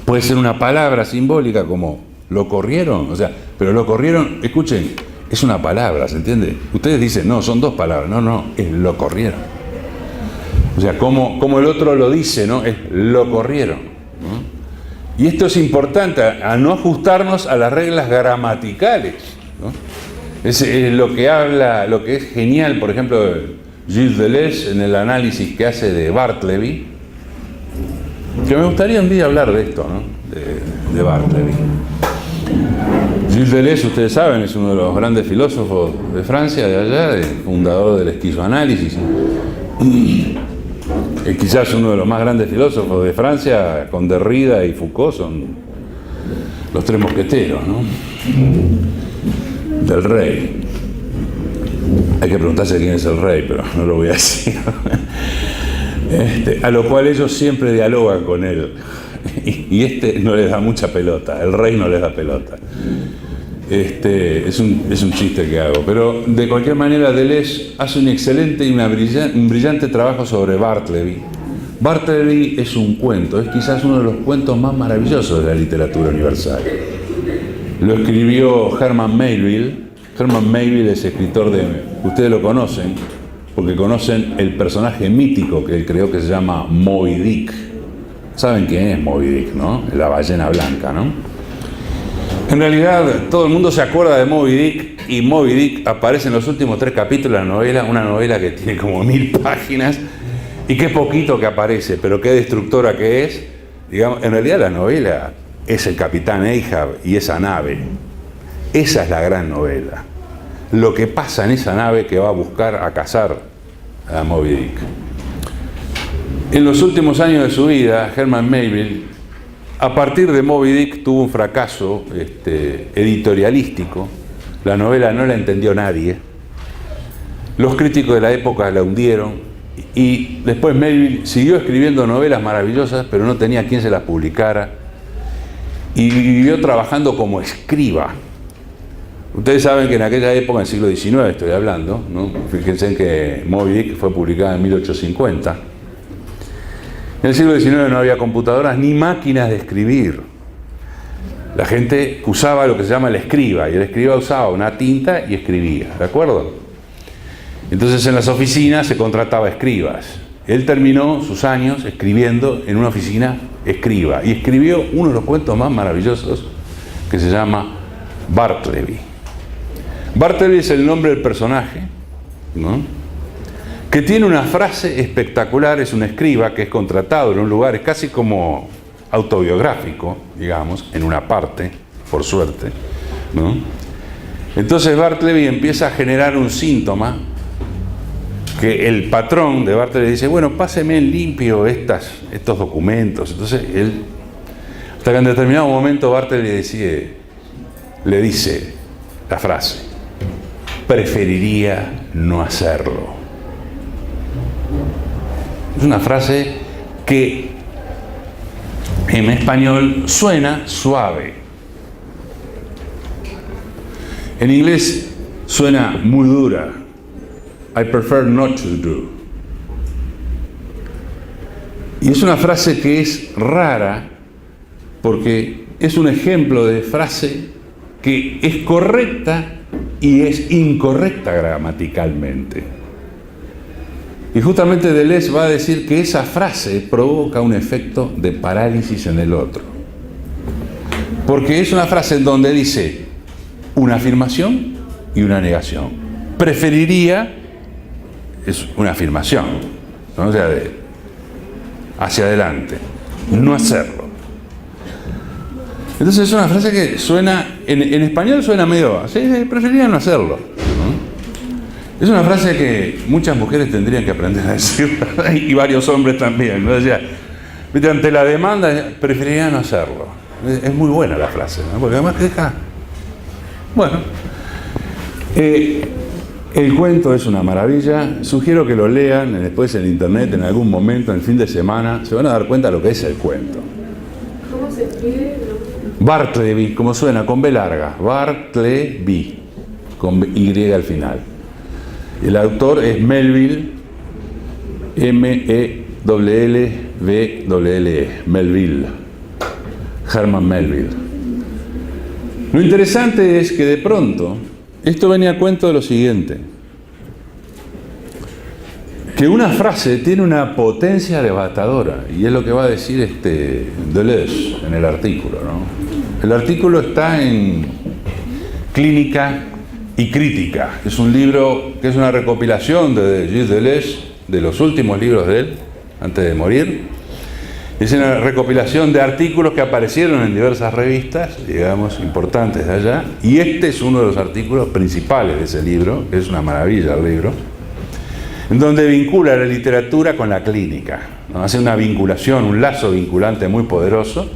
[SPEAKER 1] puede ser una palabra simbólica como lo corrieron, o sea, pero lo corrieron, escuchen, es una palabra, ¿se entiende? Ustedes dicen, no, son 2 palabras, no, es lo corrieron. O sea, como el otro lo dice, ¿no? Es lo corrieron, ¿no? Y esto es importante, a no ajustarnos a las reglas gramaticales, ¿no? Es lo que habla, lo que es genial, por ejemplo, Gilles Deleuze en el análisis que hace de Bartleby, que me gustaría un día hablar de esto, ¿no? De Bartleby. Gilles Deleuze, ustedes saben, es uno de los grandes filósofos de Francia, de allá, fundador del esquizoanálisis. quizás uno de los más grandes filósofos de Francia, con Derrida y Foucault, son los tres mosqueteros, ¿no? Del rey. Hay que preguntarse quién es el rey, pero no lo voy a decir. A lo cual ellos siempre dialogan con él. Y no les da mucha pelota, el rey no les da pelota. Es un chiste que hago, pero de cualquier manera Deleuze hace un excelente y un brillante trabajo sobre Bartleby. Bartleby es un cuento, es quizás uno de los cuentos más maravillosos de la literatura universal. Lo escribió Herman Melville. Herman Melville es escritor ustedes lo conocen, porque conocen el personaje mítico que él creó que se llama Moby Dick. ¿Saben quién es Moby Dick, no? La ballena blanca, ¿no? En realidad, todo el mundo se acuerda de Moby Dick, y Moby Dick aparece en los últimos 3 capítulos de la novela, una novela que tiene como 1000 páginas, y qué poquito que aparece, pero qué destructora que es. Digamos, en realidad la novela es el capitán Ahab y esa nave. Esa es la gran novela. Lo que pasa en esa nave que va a buscar a cazar a Moby Dick. En los últimos años de su vida, Herman Melville, a partir de Moby Dick, tuvo un fracaso editorialístico. La novela no la entendió nadie. Los críticos de la época la hundieron. Y después Melville siguió escribiendo novelas maravillosas, pero no tenía quien se las publicara. Y vivió trabajando como escriba. Ustedes saben que en aquella época, en el siglo XIX estoy hablando, ¿no? Fíjense en que Moby Dick fue publicada en 1850. En el siglo XIX no había computadoras ni máquinas de escribir. La gente usaba lo que se llama el escriba, y el escriba usaba una tinta y escribía, ¿de acuerdo? Entonces en las oficinas se contrataba escribas. Él terminó sus años escribiendo en una oficina escriba, y escribió uno de los cuentos más maravillosos que se llama Bartleby. Bartleby es el nombre del personaje, ¿no? Que tiene una frase espectacular. Es un escriba que es contratado en un lugar, es casi como autobiográfico, digamos, en una parte, por suerte, ¿no? Entonces Bartleby empieza a generar un síntoma que el patrón de Bartleby dice: bueno, páseme en limpio estos documentos. Entonces él, hasta que en determinado momento Bartleby le dice la frase: preferiría no hacerlo. Es una frase que en español suena suave. En inglés suena muy dura. I prefer not to do. Y es una frase que es rara porque es un ejemplo de frase que es correcta y es incorrecta gramaticalmente. Y justamente Deleuze va a decir que esa frase provoca un efecto de parálisis en el otro. Porque es una frase en donde dice una afirmación y una negación. Preferiría es una afirmación, ¿no? O sea, hacia adelante, no hacerlo. Entonces es una frase que suena, en español suena medio así: preferiría no hacerlo, ¿no? Es una frase que muchas mujeres tendrían que aprender a decir, y varios hombres también, ¿no? O sea, ante la demanda, preferiría no hacerlo. Es muy buena la frase, ¿no? Porque además deja... Bueno, el cuento es una maravilla. Sugiero que lo lean después en internet, en algún momento, en el fin de semana. Se van a dar cuenta de lo que es el cuento.
[SPEAKER 2] ¿Cómo se escribe?
[SPEAKER 1] Bartleby, como suena, con B larga. Bartleby, con Y al final. El autor es Melville, M-E-L-L-B-L-E, Melville, Herman Melville. Lo interesante es que de pronto, esto venía a cuento de lo siguiente: que una frase tiene una potencia devastadora, y es lo que va a decir Deleuze en el artículo, ¿no? El artículo está en Clínica y Crítica. Es un libro que es una recopilación de Gilles Deleuze, de los últimos libros de él, antes de morir. Es una recopilación de artículos que aparecieron en diversas revistas, digamos, importantes de allá, y este es uno de los artículos principales de ese libro. Es una maravilla el libro. en donde vincula la literatura con la clínica, ¿no? Hace una vinculación, un lazo vinculante muy poderoso.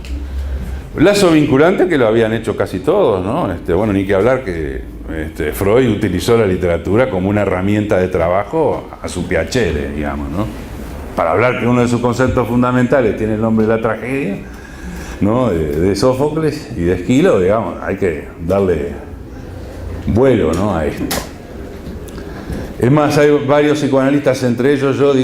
[SPEAKER 1] Un lazo vinculante que lo habían hecho casi todos, ¿no? Bueno, ni que hablar que Freud utilizó la literatura como una herramienta de trabajo a su piacere, digamos, ¿no? Para hablar que uno de sus conceptos fundamentales tiene el nombre de la tragedia, ¿no? De Sófocles y de Esquilo, digamos, hay que darle vuelo, ¿no? A esto. Es más, hay varios psicoanalistas, entre ellos yo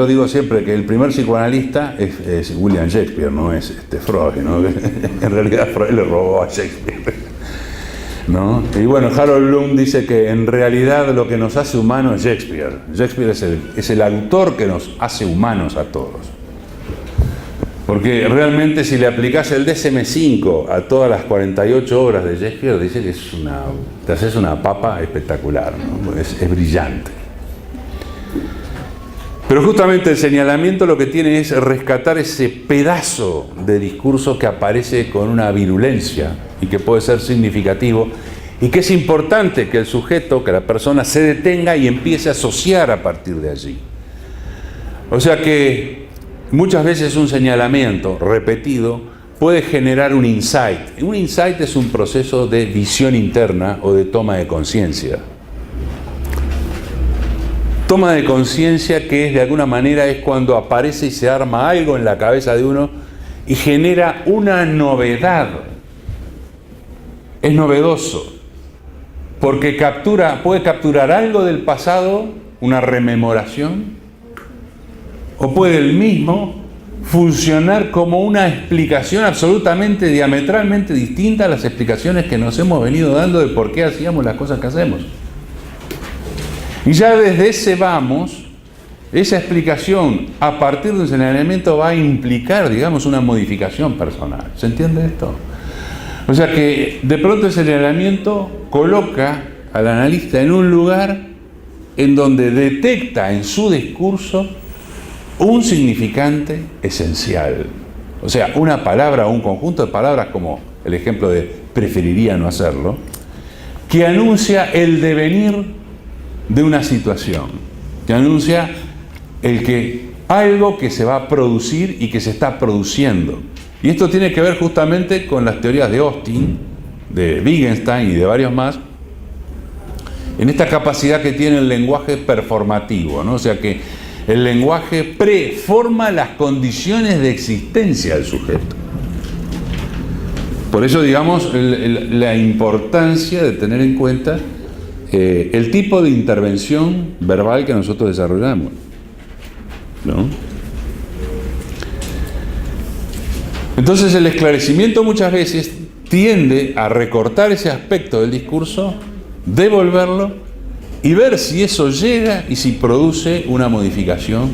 [SPEAKER 1] digo siempre que el primer psicoanalista es William Shakespeare, no es Freud, ¿no? En realidad Freud le robó a Shakespeare, ¿no? Y bueno, Harold Bloom dice que en realidad lo que nos hace humanos es Shakespeare. Shakespeare es el autor que nos hace humanos a todos. Porque realmente si le aplicás el DSM-5 a todas las 48 obras de Shakespeare, dice que te haces una papa espectacular, ¿no? Es brillante. Pero justamente el señalamiento lo que tiene es rescatar ese pedazo de discurso que aparece con una virulencia y que puede ser significativo y que es importante que el sujeto, que la persona se detenga y empiece a asociar a partir de allí. O sea que muchas veces un señalamiento repetido puede generar un insight. Un insight es un proceso de visión interna o de toma de conciencia. Toma de conciencia que es de alguna manera es cuando aparece y se arma algo en la cabeza de uno y genera una novedad. Es novedoso porque puede capturar algo del pasado, una rememoración, o puede el mismo funcionar como una explicación absolutamente, diametralmente distinta a las explicaciones que nos hemos venido dando de por qué hacíamos las cosas que hacemos. Y ya desde ese esa explicación a partir de un señalamiento va a implicar, digamos, una modificación personal. ¿Se entiende esto? O sea que de pronto el señalamiento coloca al analista en un lugar en donde detecta en su discurso un significante esencial. O sea, una palabra o un conjunto de palabras, como el ejemplo de preferiría no hacerlo, que anuncia el devenir de una situación, que anuncia algo que se va a producir y que se está produciendo. Y esto tiene que ver justamente con las teorías de Austin, de Wittgenstein y de varios más, en esta capacidad que tiene el lenguaje performativo, ¿no? O sea que el lenguaje preforma las condiciones de existencia del sujeto. Por eso, digamos, la importancia de tener en cuenta el tipo de intervención verbal que nosotros desarrollamos, ¿no? Entonces, el esclarecimiento muchas veces tiende a recortar ese aspecto del discurso, devolverlo y ver si eso llega y si produce una modificación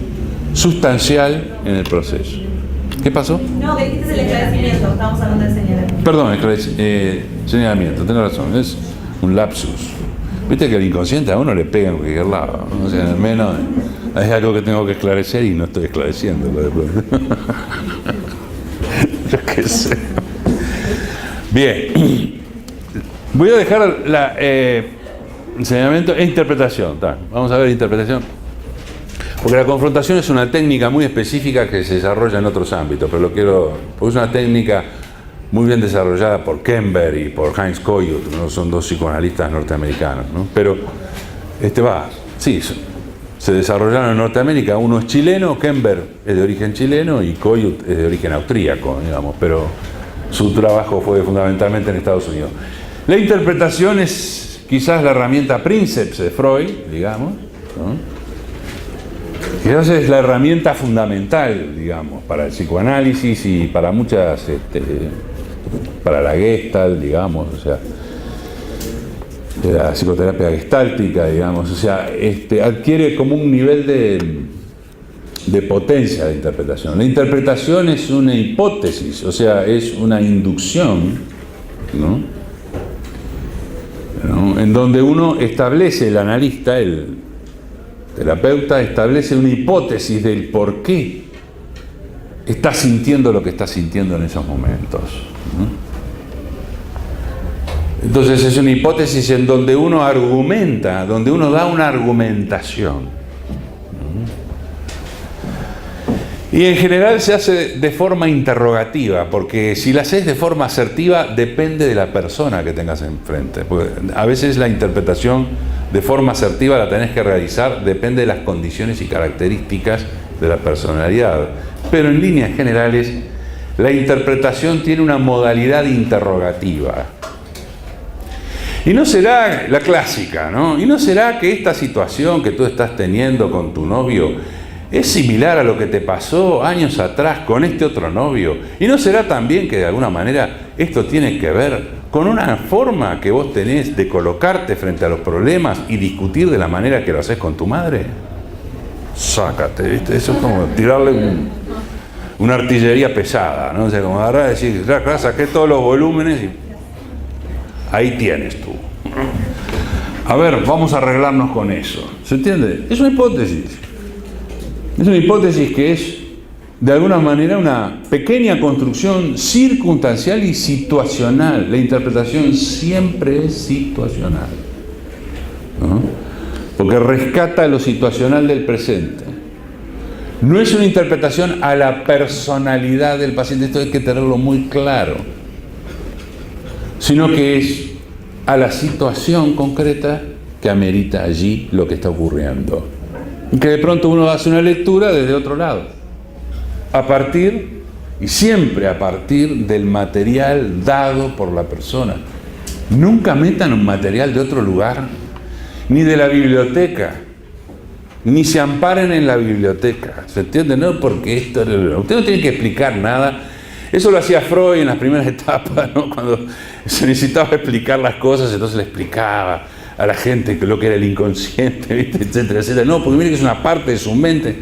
[SPEAKER 1] sustancial en el proceso. ¿Qué pasó?
[SPEAKER 3] No, que dijiste el esclarecimiento, estamos hablando del señalamiento.
[SPEAKER 1] Perdón, señalamiento, tenés razón, es un lapsus. Viste que el inconsciente a uno le pega en cualquier lado, ¿no? O sea, al menos es algo que tengo que esclarecer y no estoy esclareciéndolo de pronto. Yo qué sé. Bien, voy a dejar enseñamiento e interpretación. Vamos a ver interpretación. Porque la confrontación es una técnica muy específica que se desarrolla en otros ámbitos, pero porque es una técnica muy bien desarrollada por Kember y por Heinz Koyut, ¿no? Son dos psicoanalistas norteamericanos, ¿no? Pero sí, se desarrollaron en Norteamérica. Uno es chileno, Kember es de origen chileno y Koyut es de origen austríaco, digamos, pero su trabajo fue fundamentalmente en Estados Unidos. La interpretación es quizás la herramienta princeps de Freud, digamos, ¿no? Quizás es la herramienta fundamental, digamos, para el psicoanálisis y para muchas, para la Gestalt, digamos, o sea, de la psicoterapia gestáltica, digamos, o sea, adquiere como un nivel de potencia de interpretación. La interpretación es una hipótesis, o sea, es una inducción, ¿no? En donde uno establece, el analista, el terapeuta, establece una hipótesis del por qué está sintiendo lo que está sintiendo en esos momentos, ¿no? Entonces es una hipótesis en donde uno argumenta, donde uno da una argumentación Y en general se hace de forma interrogativa, porque si la haces de forma asertiva depende de la persona que tengas enfrente. Porque a veces la interpretación de forma asertiva la tenés que realizar, depende de las condiciones y características de la personalidad. Pero en líneas generales, la interpretación tiene una modalidad interrogativa. Y no será la clásica, ¿no? Y no será que esta situación que tú estás teniendo con tu novio es similar a lo que te pasó años atrás con este otro novio. Y no será también que de alguna manera esto tiene que ver con una forma que vos tenés de colocarte frente a los problemas y discutir de la manera que lo haces con tu madre. Sácate, ¿viste? Eso es como tirarle una artillería pesada, ¿no? O sea, como agarrar y decir, ya, saqué todos los volúmenes y ahí tienes tú. A ver, vamos a arreglarnos con eso. ¿Se entiende? Es una hipótesis. Es una hipótesis que es, de alguna manera, una pequeña construcción circunstancial y situacional. La interpretación siempre es situacional, ¿no? Porque rescata lo situacional del presente. No es una interpretación a la personalidad del paciente, esto hay que tenerlo muy claro, sino que es a la situación concreta que amerita allí lo que está ocurriendo. Y que de pronto uno hace una lectura desde otro lado, a partir, y siempre a partir del material dado por la persona. Nunca metan un material de otro lugar, ni de la biblioteca, ni se amparen en la biblioteca. ¿Se entiende? No, porque esto, usted no tiene que explicar nada. Eso lo hacía Freud en las primeras etapas, ¿no? Cuando se necesitaba explicar las cosas, entonces le explicaba a la gente lo que era el inconsciente, ¿viste? Etcétera, etcétera. No, porque mire que es una parte de su mente.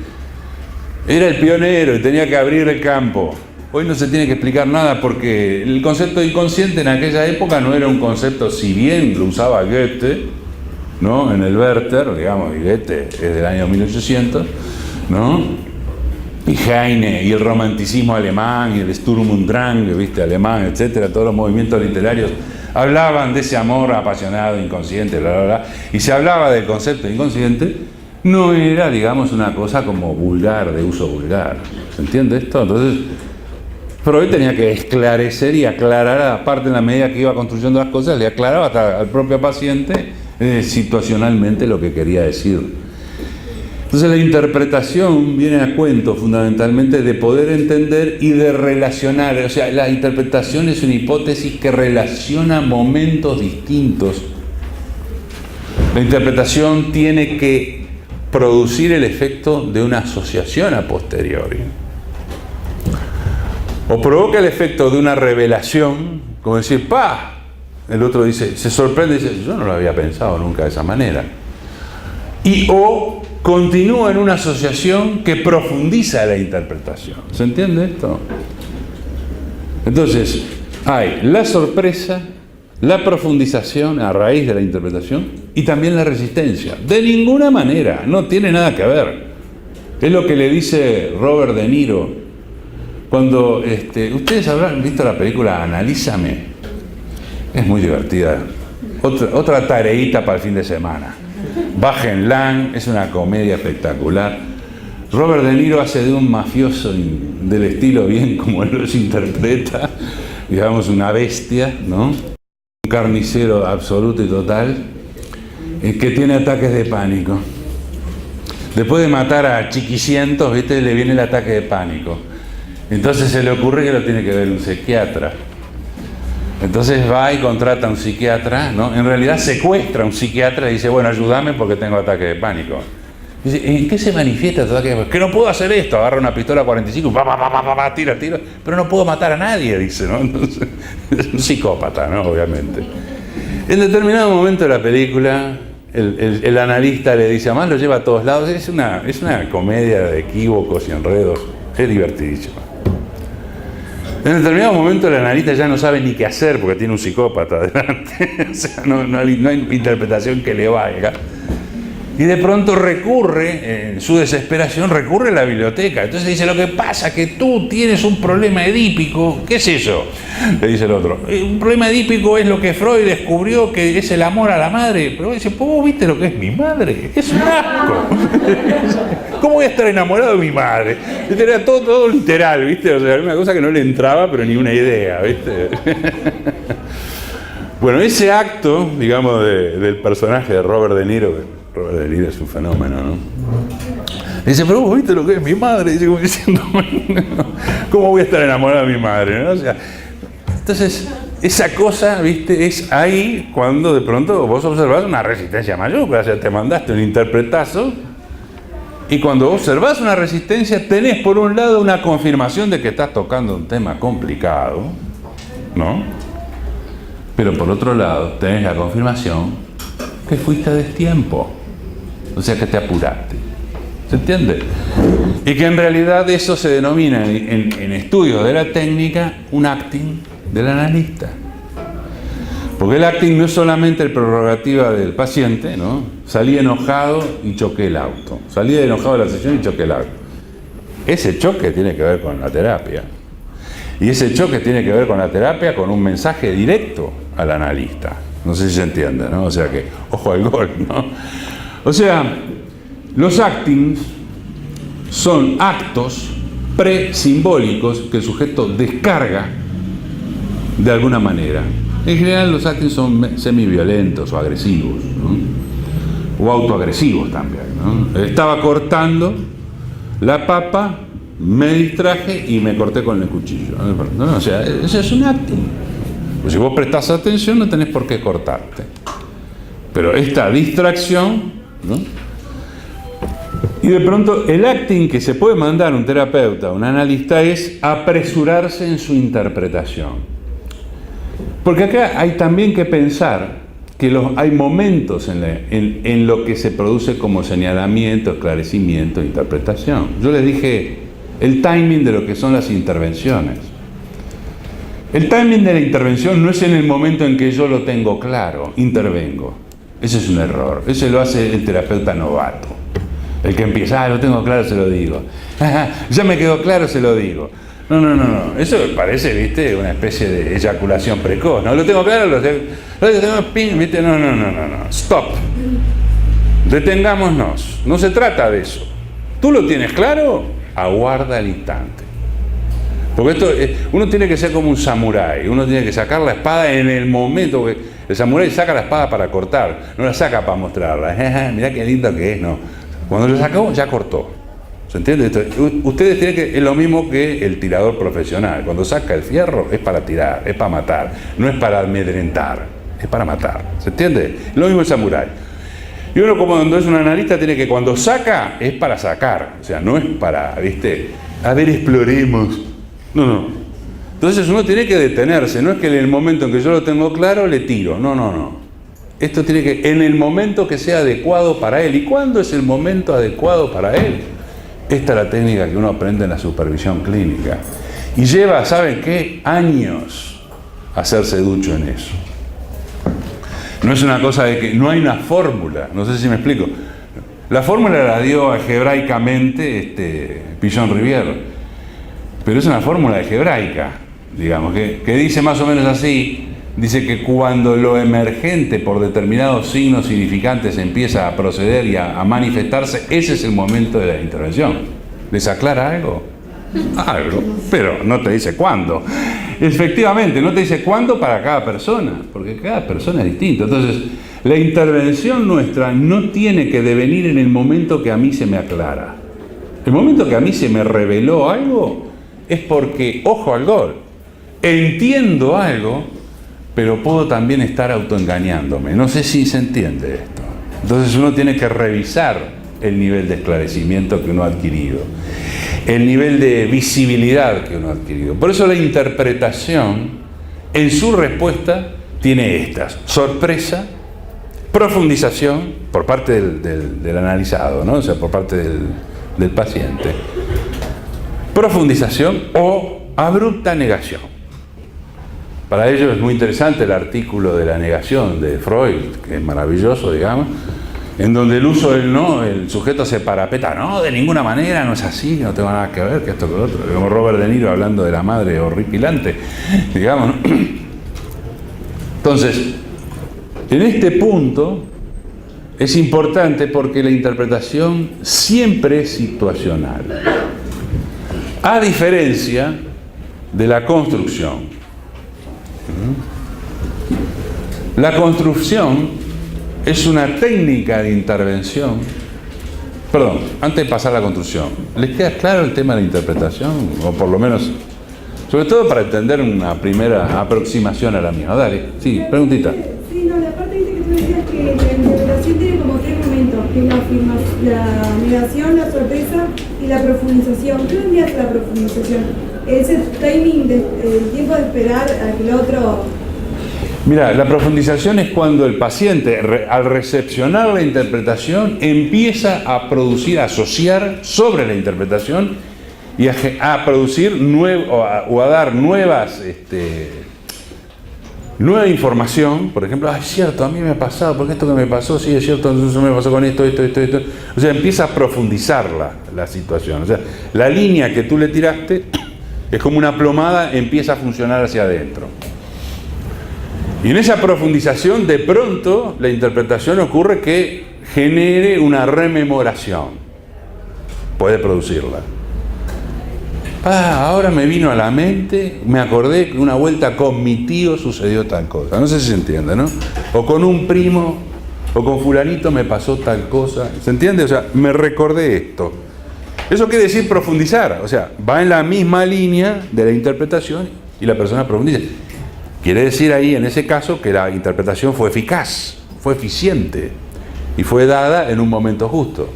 [SPEAKER 1] Era el pionero y tenía que abrir el campo. Hoy no se tiene que explicar nada porque el concepto de inconsciente en aquella época no era un concepto, si bien lo usaba Goethe, ¿no? En el Werther, digamos, y Goethe es del año 1800, ¿no? Y Heine, y el romanticismo alemán, y el Sturm und Drang, ¿viste? Alemán, etcétera, todos los movimientos literarios hablaban de ese amor apasionado, inconsciente, bla, bla, bla, y se hablaba del concepto de inconsciente, no era, digamos, una cosa como vulgar, de uso vulgar. ¿Se entiende esto? Entonces, Freud tenía que esclarecer y aclarar, aparte en la medida que iba construyendo las cosas, le aclaraba hasta al propio paciente situacionalmente lo que quería decir. Entonces la interpretación viene a cuento fundamentalmente de poder entender y de relacionar. O sea, la interpretación es una hipótesis que relaciona momentos distintos. La interpretación tiene que producir el efecto de una asociación a posteriori. O provoca el efecto de una revelación, como decir, ¡pah! El otro dice, se sorprende y dice, yo no lo había pensado nunca de esa manera. Y o continúa en una asociación que profundiza la interpretación. ¿Se entiende esto? Entonces, hay la sorpresa, la profundización a raíz de la interpretación y también la resistencia. De ninguna manera, no tiene nada que ver. Es lo que le dice Robert De Niro cuando, ustedes habrán visto la película Analízame. Es muy divertida. Otra tareita para el fin de semana. Bájenla, es una comedia espectacular. Robert De Niro hace de un mafioso del estilo bien como él los interpreta, digamos una bestia, ¿no? Un carnicero absoluto y total, que tiene ataques de pánico. Después de matar a chiquicientos, ¿viste? Le viene el ataque de pánico. Entonces se le ocurre que lo tiene que ver un psiquiatra. Entonces va y contrata a un psiquiatra, ¿no? En realidad secuestra a un psiquiatra y dice, bueno, ayúdame porque tengo ataque de pánico. Dice, ¿en qué se manifiesta tu ataque de pánico? Que no puedo hacer esto. Agarra una pistola 45, tira, pero no puedo matar a nadie, dice, ¿no? Entonces, es un psicópata, ¿no? Obviamente. En determinado momento de la película, el analista le dice, además lo lleva a todos lados, es una comedia de equívocos y enredos, es divertidísima. En determinado momento el analista ya no sabe ni qué hacer porque tiene un psicópata delante. O sea, no hay interpretación que le valga. Y de pronto recurre, en su desesperación, recurre a la biblioteca. Entonces dice, lo que pasa es que tú tienes un problema edípico. ¿Qué es eso? Le dice el otro. Un problema edípico es lo que Freud descubrió que es el amor a la madre. Pero dice, ¿vos viste lo que es mi madre? Es un asco. ¿Cómo voy a estar enamorado de mi madre? Era todo literal, ¿viste? O sea, era una cosa que no le entraba, pero ni una idea, ¿viste? Bueno, ese acto, digamos, del personaje de Robert De Niro, Robert De Niro es un fenómeno, ¿no? Dice, pero vos viste lo que es mi madre. Dice, como diciendo, ¿cómo voy a estar enamorado de mi madre? ¿No? O sea, entonces, esa cosa, ¿viste? Es ahí cuando de pronto vos observás una resistencia mayúscula. O sea, te mandaste un interpretazo. Y cuando observás una resistencia, tenés por un lado una confirmación de que estás tocando un tema complicado, ¿no? Pero por otro lado, tenés la confirmación que fuiste a destiempo. O sea, que te apuraste. ¿Se entiende? Y que en realidad eso se denomina en estudios de la técnica un acting del analista. Porque el acting no es solamente la prerrogativa del paciente, ¿no? Salí enojado y choqué el auto. Salí enojado de la sesión y choqué el auto. Ese choque tiene que ver con la terapia. Y ese choque tiene que ver con la terapia con un mensaje directo al analista. No sé si se entiende, ¿no? O sea que, ojo al gol, ¿no? O sea, los actings son actos presimbólicos que el sujeto descarga de alguna manera. En general los actings son semiviolentos o agresivos, ¿no? O autoagresivos también, ¿no? Estaba cortando la papa, me distraje y me corté con el cuchillo, ¿no? O sea, ese es un acting. Pues si vos prestás atención no tenés por qué cortarte. Pero esta distracción, ¿no? Y de pronto el acting que se puede mandar un terapeuta, un analista, es apresurarse en su interpretación. Porque acá hay también que pensar que hay momentos en lo que se produce como señalamiento, esclarecimiento, interpretación. Yo les dije el timing de lo que son las intervenciones. El timing de la intervención no es en el momento en que yo lo tengo claro, intervengo. Ese es un error. Ese lo hace el terapeuta novato. El que empieza, lo tengo claro, se lo digo. Ya me quedó claro, se lo digo. No. Eso parece, ¿viste? Una especie de eyaculación precoz. No lo tengo claro, lo tengo ping, ¿viste? No. Stop. Detengámonos. No se trata de eso. ¿Tú lo tienes claro? Aguarda el instante. Porque esto, uno tiene que ser como un samurái. Uno tiene que sacar la espada en el momento que el samurái saca la espada para cortar. No la saca para mostrarla. Mirá qué lindo que es, no. Cuando lo sacó, ya cortó. ¿Se entiende? Ustedes tienen que, es lo mismo que el tirador profesional. Cuando saca el fierro es para tirar, es para matar, no es para amedrentar, es para matar. ¿Se entiende? Lo mismo el samurái. Y uno, como cuando es un analista, tiene que, cuando saca, es para sacar. O sea, no es para, ¿viste? A ver, exploremos. No. Entonces uno tiene que detenerse. No es que en el momento en que yo lo tengo claro, le tiro. No. Esto tiene que, en el momento que sea adecuado para él. ¿Y cuándo es el momento adecuado para él? Esta es la técnica que uno aprende en la supervisión clínica. Y lleva, ¿saben qué? Años hacerse ducho en eso. No es una cosa de que no hay una fórmula. No sé si me explico. La fórmula la dio algebraicamente Pillon Rivière. Pero es una fórmula algebraica, digamos, que dice más o menos así. Dice que cuando lo emergente por determinados signos significantes empieza a proceder y a manifestarse, ese es el momento de la intervención. ¿Les aclara algo? Algo, pero no te dice cuándo. Efectivamente, no te dice cuándo para cada persona, porque cada persona es distinta. Entonces, la intervención nuestra no tiene que devenir en el momento que a mí se me aclara. El momento que a mí se me reveló algo es porque, ojo al gol, entiendo algo, pero puedo también estar autoengañándome. No sé si se entiende esto. Entonces uno tiene que revisar el nivel de esclarecimiento que uno ha adquirido, el nivel de visibilidad que uno ha adquirido. Por eso la interpretación, en su respuesta, tiene estas: sorpresa, profundización por parte del analizado, ¿no? O sea, por parte del paciente, profundización o abrupta negación. Para ello es muy interesante el artículo de la negación de Freud, que es maravilloso, digamos, en donde el uso del no, el sujeto se parapeta, no, de ninguna manera, no es así, no tengo nada que ver, que esto, que lo otro, como Robert De Niro hablando de la madre horripilante, digamos, ¿no? Entonces, en este punto es importante porque la interpretación siempre es situacional, a diferencia de la construcción. La construcción es una técnica de intervención. Perdón, antes de pasar a la construcción, ¿les queda claro el tema de la interpretación? O por lo menos, sobre todo para entender una primera aproximación a la misma. Dale, sí, preguntita.
[SPEAKER 4] Sí, no, la parte dice que tú decías que la interpretación tiene como tres momentos, que es la negación, la sorpresa y la profundización. ¿Qué vendría a ser la profundización? ¿Es el timing, el tiempo de esperar a que el otro...?
[SPEAKER 1] Mira, la profundización es cuando el paciente, al recepcionar la interpretación, empieza a producir, a asociar sobre la interpretación y a producir o a dar nueva información. Por ejemplo, es cierto, a mí me ha pasado, porque esto que me pasó, sí, es cierto, eso me pasó con esto. O sea, empieza a profundizar la situación. O sea, la línea que tú le tiraste es como una plomada, empieza a funcionar hacia adentro. Y en esa profundización, de pronto, la interpretación ocurre que genere una rememoración. Puede producirla. Ahora me vino a la mente, me acordé que una vuelta con mi tío sucedió tal cosa. No sé si se entiende, ¿no? O con un primo, o con fulanito me pasó tal cosa. ¿Se entiende? O sea, me recordé esto. Eso quiere decir profundizar. O sea, va en la misma línea de la interpretación y la persona profundiza. Quiere decir ahí, en ese caso, que la interpretación fue eficaz, fue eficiente y fue dada en un momento justo.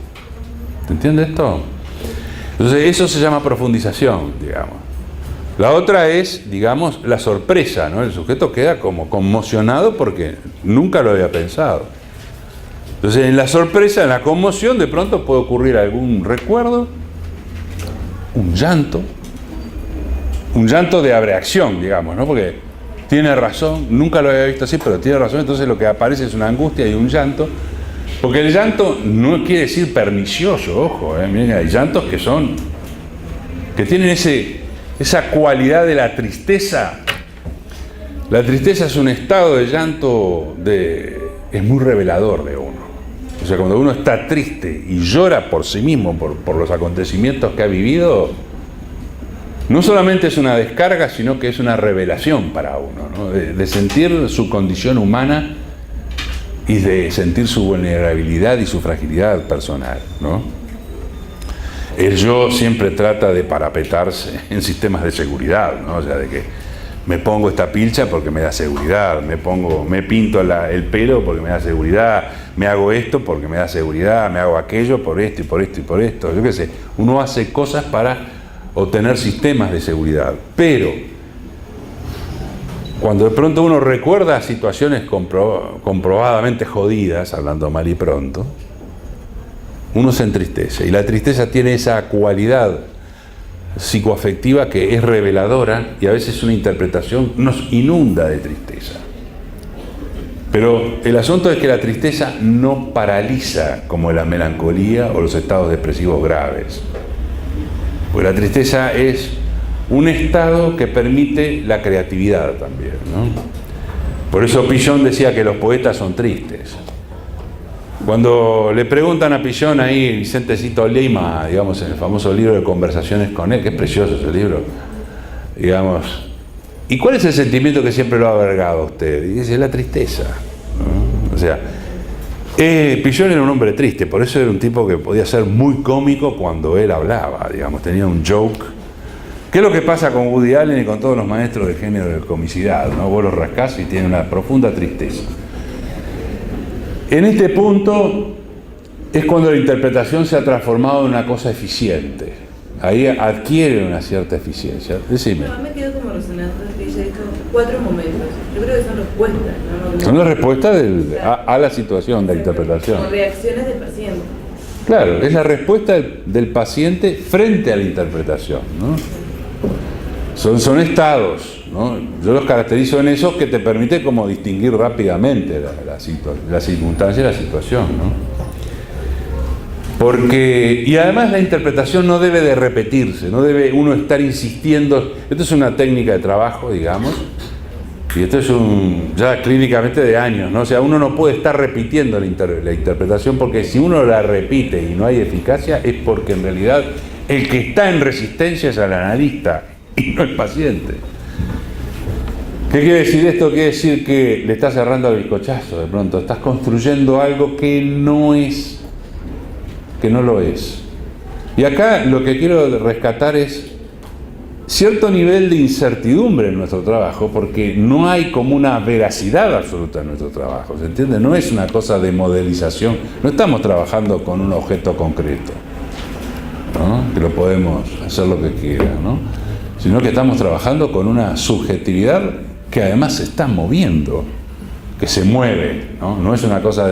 [SPEAKER 1] ¿Se entiende esto? Entonces, eso se llama profundización, digamos. La otra es, digamos, la sorpresa, ¿no? El sujeto queda como conmocionado porque nunca lo había pensado. Entonces, en la sorpresa, en la conmoción, de pronto puede ocurrir algún recuerdo, un llanto de abreacción, digamos, ¿no? Porque tiene razón, nunca lo había visto así, pero tiene razón, entonces lo que aparece es una angustia y un llanto, porque el llanto no quiere decir pernicioso, ojo, miren, hay llantos que tienen esa cualidad de la tristeza. La tristeza es un estado de llanto, es muy revelador de uno. O sea, cuando uno está triste y llora por sí mismo, por los acontecimientos que ha vivido, no solamente es una descarga, sino que es una revelación para uno, ¿no? De sentir su condición humana y de sentir su vulnerabilidad y su fragilidad personal, ¿no? El yo siempre trata de parapetarse en sistemas de seguridad, ¿no? O sea, de que me pongo esta pilcha porque me da seguridad, me pinto el pelo porque me da seguridad, me hago esto porque me da seguridad, me hago aquello por esto y por esto y por esto. Yo qué sé, uno hace cosas para obtener sistemas de seguridad, pero cuando de pronto uno recuerda situaciones comprobadamente jodidas, hablando mal y pronto, uno se entristece, y la tristeza tiene esa cualidad psicoafectiva que es reveladora, y a veces una interpretación nos inunda de tristeza. Pero el asunto es que la tristeza no paraliza como la melancolía o los estados depresivos graves. Porque la tristeza es un estado que permite la creatividad también, ¿no? Por eso Pillon decía que los poetas son tristes. Cuando le preguntan a Pillon ahí, Vicentecito Lima, digamos, en el famoso libro de Conversaciones con él, que es precioso ese libro, digamos, ¿y cuál es el sentimiento que siempre lo ha albergado a usted? Y dice, la tristeza, ¿no? O sea, Pillon era un hombre triste, por eso era un tipo que podía ser muy cómico cuando él hablaba, digamos, tenía un joke. ¿Qué es lo que pasa con Woody Allen y con todos los maestros del género de comicidad, ¿no? Vos los rascás y tiene una profunda tristeza. En este punto es cuando la interpretación se ha transformado en una cosa eficiente. Ahí adquiere una cierta eficiencia. Decime.
[SPEAKER 2] No, me quedo como resonando que ella dijo 4 momentos. Yo creo que son respuestas, ¿no?
[SPEAKER 1] Son las respuestas a la situación de la interpretación.
[SPEAKER 2] Como reacciones del paciente.
[SPEAKER 1] Claro, es la respuesta del paciente frente a la interpretación, ¿no? Son estados, ¿no? Yo los caracterizo en esos que te permite como distinguir rápidamente la circunstancia y la situación, ¿no? Y además la interpretación no debe de repetirse, no debe uno estar insistiendo. Esto es una técnica de trabajo, digamos, y esto es ya clínicamente de años, ¿no? O sea, uno no puede estar repitiendo la interpretación, porque si uno la repite y no hay eficacia, es porque en realidad el que está en resistencia es el analista y no el paciente. ¿Qué quiere decir esto? Quiere decir que le estás cerrando al bizcochazo de pronto, estás construyendo algo que no lo es. Y acá lo que quiero rescatar es cierto nivel de incertidumbre en nuestro trabajo, porque no hay como una veracidad absoluta en nuestro trabajo, ¿se entiende? No es una cosa de modelización, no estamos trabajando con un objeto concreto, ¿no? Que lo podemos hacer lo que quiera, ¿no? Sino que estamos trabajando con una subjetividad que además se está moviendo, que se mueve, ¿no? No es una cosa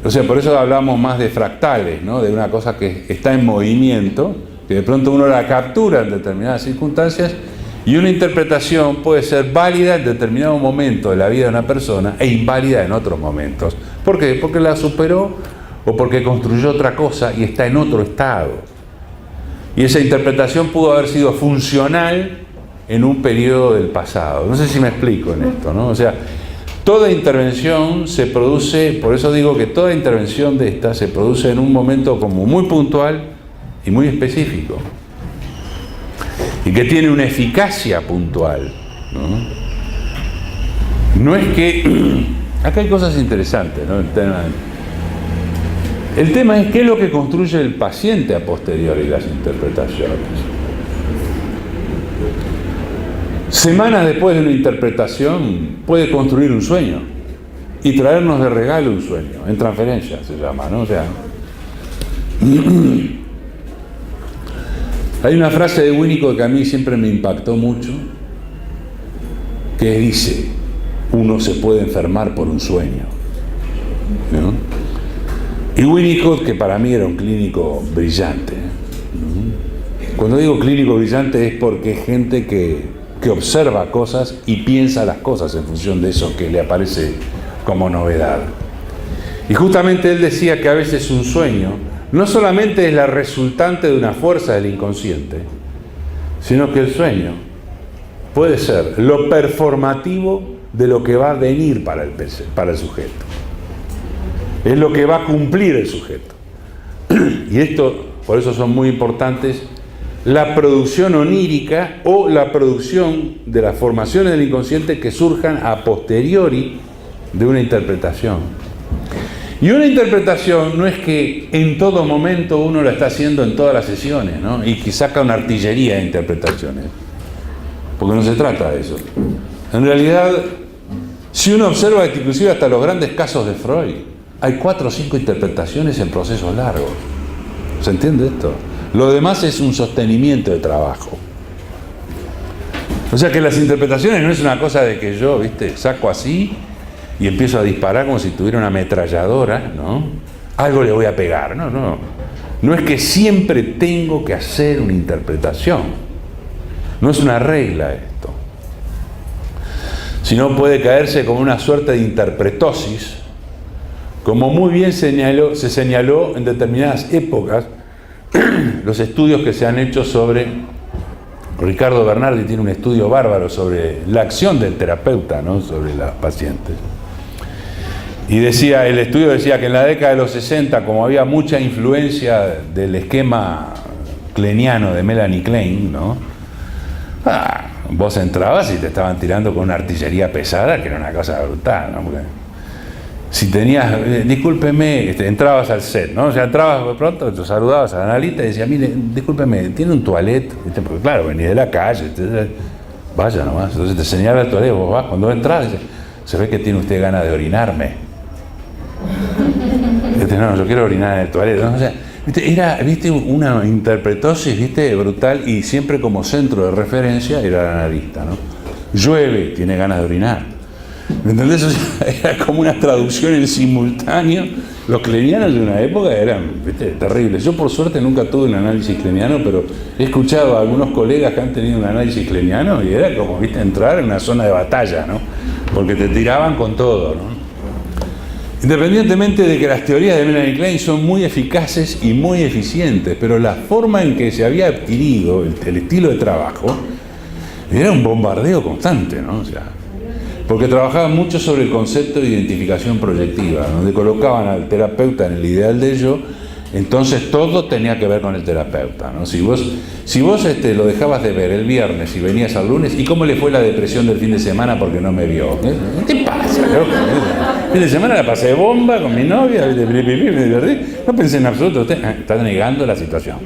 [SPEAKER 1] o sea, por eso hablamos más de fractales, ¿no? De una cosa que está en movimiento, que de pronto uno la captura en determinadas circunstancias, y una interpretación puede ser válida en determinado momento de la vida de una persona e inválida en otros momentos. ¿Por qué? Porque la superó o porque construyó otra cosa y está en otro estado. Y esa interpretación pudo haber sido funcional en un periodo del pasado. No sé si me explico en esto, ¿no? O sea, toda intervención se produce, por eso digo que toda intervención de esta se produce en un momento como muy puntual y muy específico, y que tiene una eficacia puntual, ¿no? No es que... Acá hay cosas interesantes, ¿no? El tema es qué es lo que construye el paciente a posteriori las interpretaciones. Semanas después de una interpretación puede construir un sueño y traernos de regalo un sueño, en transferencia se llama, ¿no? O sea, hay una frase de Winnicott que a mí siempre me impactó mucho, que dice: uno se puede enfermar por un sueño, ¿no? Y Winnicott, que para mí era un clínico brillante, ¿no? Cuando digo clínico brillante es porque es gente que observa cosas y piensa las cosas en función de eso que le aparece como novedad. Y justamente él decía que a veces un sueño no solamente es la resultante de una fuerza del inconsciente, sino que el sueño puede ser lo performativo de lo que va a venir para el sujeto. Es lo que va a cumplir el sujeto. Y esto, por eso son muy importantes la producción onírica o la producción de las formaciones del inconsciente que surjan a posteriori de una interpretación. Y una interpretación no es que en todo momento uno la está haciendo en todas las sesiones, ¿no? Y que saca una artillería de interpretaciones, porque no se trata de eso. En realidad, si uno observa inclusive hasta los grandes casos de Freud, hay 4 o 5 interpretaciones en procesos largos. ¿Se entiende esto? Lo demás es un sostenimiento de trabajo. O sea que las interpretaciones no es una cosa de que yo, saco así y empiezo a disparar como si tuviera una ametralladora, ¿no? Algo le voy a pegar. No. No es que siempre tengo que hacer una interpretación. No es una regla esto. Sino puede caerse como una suerte de interpretosis, como muy bien se señaló en determinadas épocas. Los estudios que se han hecho sobre... Ricardo Bernardi tiene un estudio bárbaro sobre la acción del terapeuta, ¿no? Sobre los pacientes. Y el estudio decía que en la década de los 60, como había mucha influencia del esquema kleiniano de Melanie Klein, ¿no? Vos entrabas y te estaban tirando con una artillería pesada, que era una cosa brutal, ¿no? Porque si tenías, discúlpeme, entrabas al set, ¿no? O sea, entrabas de pronto, te saludabas al analista y decías: mire, discúlpeme, ¿tiene un toilet? Porque claro, venís de la calle, vaya nomás. Entonces te señala el toilet, vos vas, cuando entras, se ve que tiene usted ganas de orinarme. No, yo quiero orinar en el toilet, ¿no? O sea, era, una interpretosis, brutal, y siempre como centro de referencia era el analista, ¿no? Llueve, tiene ganas de orinar. ¿Me entendés? O sea, era como una traducción en simultáneo. Los kleinianos de una época eran terribles. Yo por suerte nunca tuve un análisis kleiniano, pero he escuchado a algunos colegas que han tenido un análisis kleiniano y era como, entrar en una zona de batalla, ¿no? Porque te tiraban con todo, ¿no? Independientemente de que las teorías de Melanie Klein son muy eficaces y muy eficientes, pero la forma en que se había adquirido el estilo de trabajo era un bombardeo constante, ¿no? O sea, porque trabajaban mucho sobre el concepto de identificación proyectiva, donde colocaban al terapeuta en el ideal de ello, entonces todo tenía que ver con el terapeuta, ¿no? Si vos lo dejabas de ver el viernes y venías al lunes, ¿y cómo le fue la depresión del fin de semana porque no me vio? ¿Qué te pasa, loco? El fin de semana la pasé bomba con mi novia, me divertí, no pensé en absoluto, usted está negando la situación.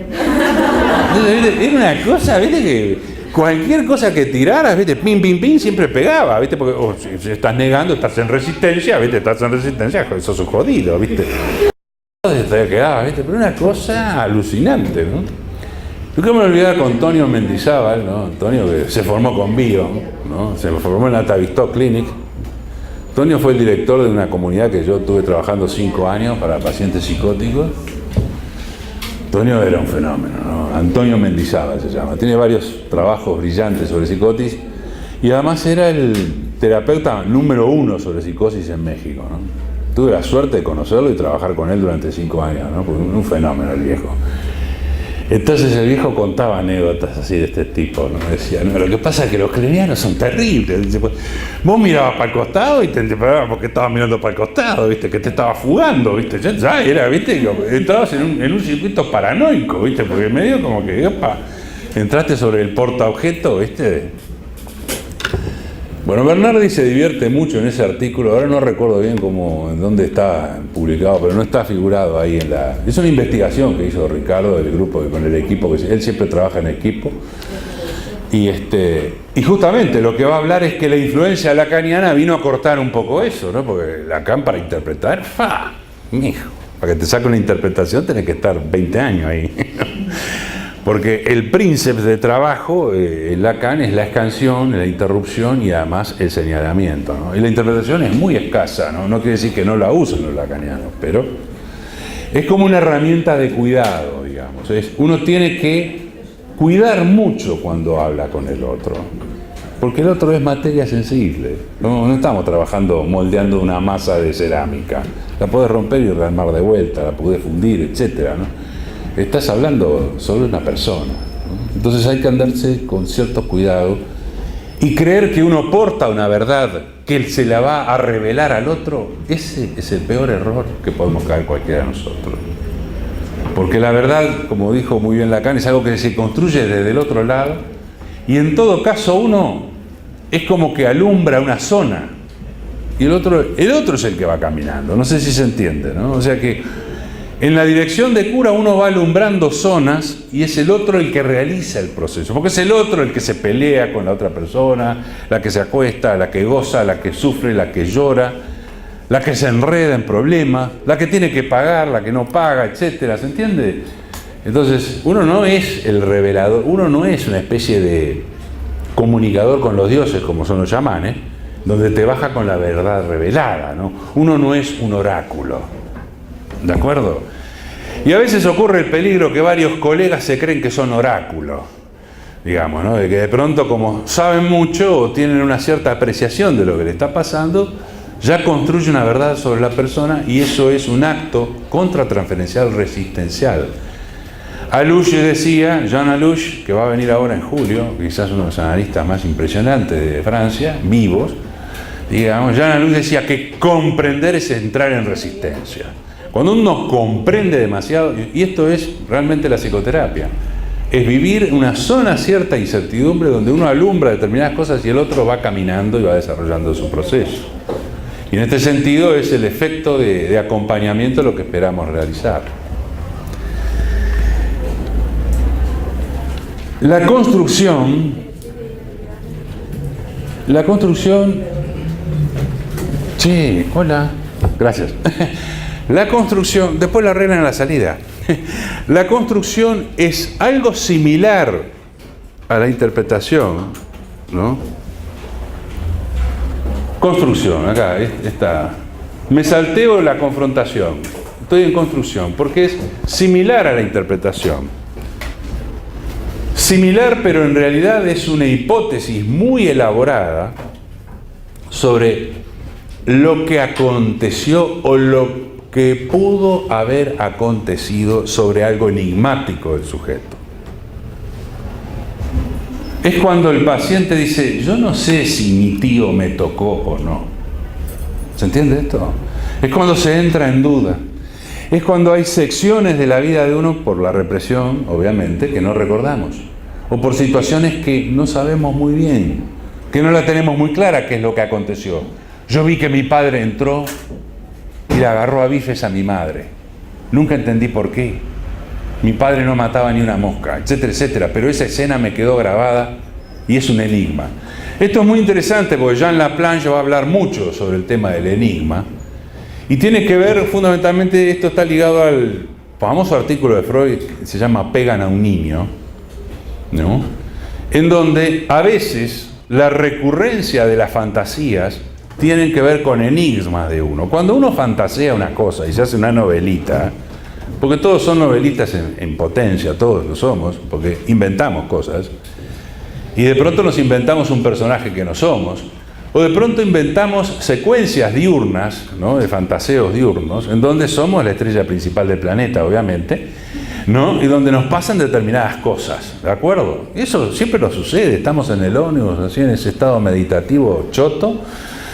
[SPEAKER 1] Entonces, era una cosa, ¿viste? Que cualquier cosa que tiraras, ¿viste? Pim, pim, pim, siempre pegaba, ¿viste? Porque si estás negando, estás en resistencia, ¿viste? Estás en resistencia, eso es un jodido, ¿viste? Te quedaba, ¿viste? Pero una cosa alucinante, ¿no? Nunca me olvidaba con Antonio Mendizábal, ¿no? Antonio que se formó con Bio, ¿no? Se formó en la Tavistock Clinic. Antonio fue el director de una comunidad que yo estuve trabajando 5 años para pacientes psicóticos. Antonio era un fenómeno, ¿no? Antonio Mendizábal se llama. Tiene varios trabajos brillantes sobre psicosis y además era el terapeuta número 1 sobre psicosis en México, ¿no? Tuve la suerte de conocerlo y trabajar con él durante 5 años, ¿no? Porque un fenómeno el viejo. Entonces el viejo contaba anécdotas así de este tipo, ¿no? Decía, no, lo que pasa es que los klinianos son terribles. Dice, pues, vos mirabas para el costado y te enterabas porque estabas mirando para el costado, ¿viste? Que te estabas fugando, ¿viste? Ya era, ¿viste? Entrabas en un circuito paranoico, ¿viste? Porque medio como que, opa, entraste sobre el portaobjeto, ¿viste? Bueno, Bernardi se divierte mucho en ese artículo, ahora no recuerdo bien en dónde está publicado, pero no está figurado ahí en la... Es una investigación que hizo Ricardo del grupo, con el equipo, que él siempre trabaja en equipo, y justamente lo que va a hablar es que la influencia lacaniana vino a cortar un poco eso, ¿no? Porque Lacan para interpretar, mijo, para que te saque una interpretación tenés que estar 20 años ahí. Porque el príncipe de trabajo, Lacan, es la escansión, la interrupción y además el señalamiento, ¿no? Y la interpretación es muy escasa, ¿no? No quiere decir que no la usen los lacanianos, pero es como una herramienta de cuidado, digamos. Uno tiene que cuidar mucho cuando habla con el otro, porque el otro es materia sensible. No estamos trabajando moldeando una masa de cerámica. La podés romper y rearmar de vuelta, la podés fundir, etcétera, ¿no? Estás hablando sobre una persona, ¿no? Entonces hay que andarse con cierto cuidado y creer que uno porta una verdad que se la va a revelar al otro. Ese es el peor error que podemos caer cualquiera de nosotros. Porque la verdad, como dijo muy bien Lacan, es algo que se construye desde el otro lado y en todo caso uno es como que alumbra una zona y el otro es el que va caminando. No sé si se entiende, ¿no? O sea que en la dirección de cura uno va alumbrando zonas y es el otro el que realiza el proceso, porque es el otro el que se pelea con la otra persona, la que se acuesta, la que goza, la que sufre, la que llora, la que se enreda en problemas, la que tiene que pagar, la que no paga, etcétera, ¿se entiende? Entonces, uno no es el revelador, uno no es una especie de comunicador con los dioses, como son los chamanes, donde te baja con la verdad revelada, ¿no? Uno no es un oráculo. ¿De acuerdo? Y a veces ocurre el peligro que varios colegas se creen que son oráculos, digamos, ¿no? De que de pronto, como saben mucho o tienen una cierta apreciación de lo que le está pasando, ya construye una verdad sobre la persona y eso es un acto contratransferencial resistencial. Alouche decía, Jean Alouche, que va a venir ahora en julio, quizás uno de los analistas más impresionantes de Francia, vivos, digamos, Jean Alouche decía que comprender es entrar en resistencia. Cuando uno comprende demasiado, y esto es realmente la psicoterapia, es vivir una zona cierta incertidumbre donde uno alumbra determinadas cosas y el otro va caminando y va desarrollando su proceso. Y en este sentido es el efecto de acompañamiento lo que esperamos realizar. La construcción, sí, hola, gracias. La construcción, después la arreglan a la salida. La construcción es algo similar a la interpretación, ¿no? Construcción, acá está. Me salteo la confrontación. Estoy en construcción, porque es similar a la interpretación. Similar, pero en realidad es una hipótesis muy elaborada sobre lo que aconteció o lo que pudo haber acontecido sobre algo enigmático del sujeto. Es cuando el paciente dice, yo no sé si mi tío me tocó o no. ¿Se entiende esto? Es cuando se entra en duda. Es cuando hay secciones de la vida de uno, por la represión, obviamente, que no recordamos. O por situaciones que no sabemos muy bien, que no la tenemos muy clara qué es lo que aconteció. Yo vi que mi padre entró y le agarró a bifes a mi madre. Nunca entendí por qué. Mi padre no mataba ni una mosca, etcétera, etcétera. Pero esa escena me quedó grabada y es un enigma. Esto es muy interesante porque Jean Laplanche va a hablar mucho sobre el tema del enigma. Y tiene que ver, fundamentalmente, esto está ligado al famoso artículo de Freud que se llama Pegan a un niño, ¿no? En donde a veces la recurrencia de las fantasías tienen que ver con enigmas de uno. Cuando uno fantasea una cosa y se hace una novelita, porque todos son novelitas en potencia, todos lo somos, porque inventamos cosas, y de pronto nos inventamos un personaje que no somos, o de pronto inventamos secuencias diurnas, ¿no? De fantaseos diurnos, en donde somos la estrella principal del planeta, obviamente, ¿no? Y donde nos pasan determinadas cosas, ¿de acuerdo? Eso siempre nos sucede, estamos en el ómnibus, así en ese estado meditativo choto,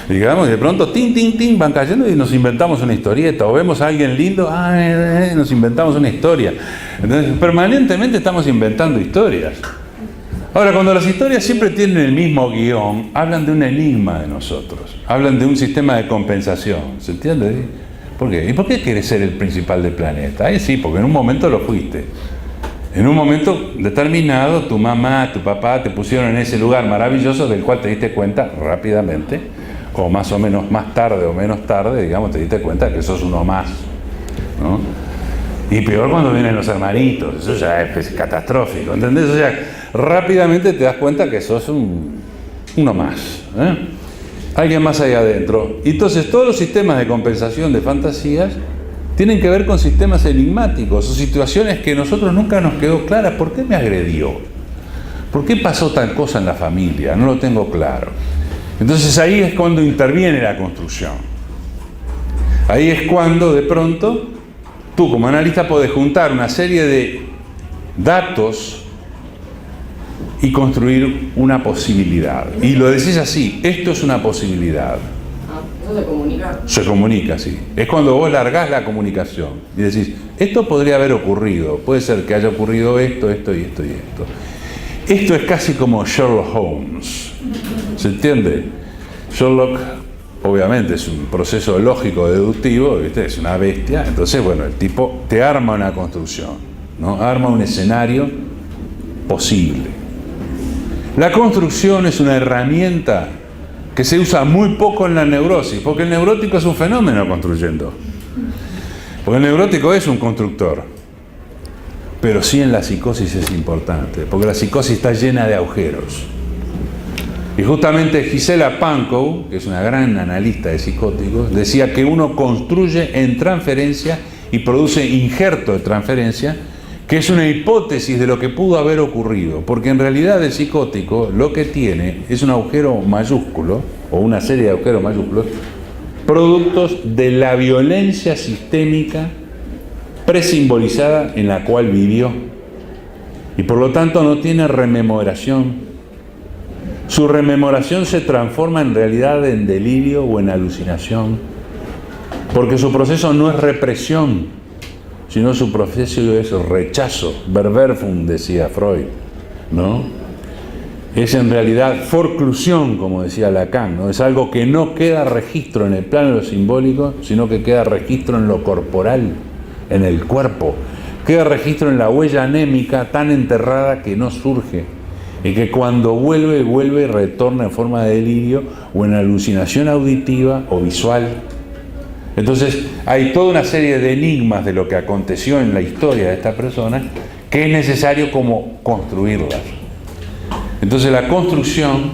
[SPEAKER 1] digamos, y de pronto, tin, tin, tin, van cayendo y nos inventamos una historieta, o vemos a alguien lindo, nos inventamos una historia. Entonces, permanentemente estamos inventando historias. Ahora, cuando las historias siempre tienen el mismo guión, hablan de un enigma de nosotros, hablan de un sistema de compensación, ¿se entiende? ¿Por qué? ¿Y por qué quieres ser el principal del planeta? Sí, porque en un momento lo fuiste. En un momento determinado, tu mamá, tu papá te pusieron en ese lugar maravilloso del cual te diste cuenta rápidamente, o más o menos más tarde o menos tarde, digamos, te diste cuenta que sos uno más, ¿no? Y peor cuando vienen los hermanitos, eso ya es catastrófico, ¿entendés? O sea, rápidamente te das cuenta que sos uno más, ¿eh? Alguien más ahí adentro. Y entonces todos los sistemas de compensación de fantasías tienen que ver con sistemas enigmáticos o situaciones que a nosotros nunca nos quedó claras. ¿Por qué me agredió? ¿Por qué pasó tal cosa en la familia? No lo tengo claro. Entonces ahí es cuando interviene la construcción. Ahí es cuando de pronto tú como analista podés juntar una serie de datos y construir una posibilidad. Y lo decís así, esto es una posibilidad.
[SPEAKER 5] ¿Eso se comunica?
[SPEAKER 1] Se comunica, sí. Es cuando vos largás la comunicación y decís, esto podría haber ocurrido, puede ser que haya ocurrido esto, esto y esto y esto. Esto es casi como Sherlock Holmes. ¿Se entiende? Sherlock, obviamente, es un proceso lógico deductivo, ¿viste? Es una bestia. Entonces, bueno, el tipo te arma una construcción, ¿no? Arma un escenario posible. La construcción es una herramienta que se usa muy poco en la neurosis, porque el neurótico es un fenómeno construyendo. Porque el neurótico es un constructor. Pero sí en la psicosis es importante, porque la psicosis está llena de agujeros. Y justamente Gisela Pankow, que es una gran analista de psicóticos, decía que uno construye en transferencia y produce injerto de transferencia, que es una hipótesis de lo que pudo haber ocurrido, porque en realidad el psicótico lo que tiene es un agujero mayúsculo, o una serie de agujeros mayúsculos, productos de la violencia sistémica presimbolizada en la cual vivió, y por lo tanto no tiene rememoración. Su rememoración se transforma en realidad en delirio o en alucinación, porque su proceso no es represión, sino su proceso es rechazo. Verwerfung, decía Freud, ¿no? Es en realidad forclusión, como decía Lacan, ¿no? Es algo que no queda registro en el plano de lo simbólico, sino que queda registro en lo corporal, en el cuerpo. Queda registro en la huella anémica tan enterrada que no surge, y que cuando vuelve y retorna en forma de delirio o en alucinación auditiva o visual. Entonces hay toda una serie de enigmas de lo que aconteció en la historia de esta persona que es necesario como construirlas. Entonces la construcción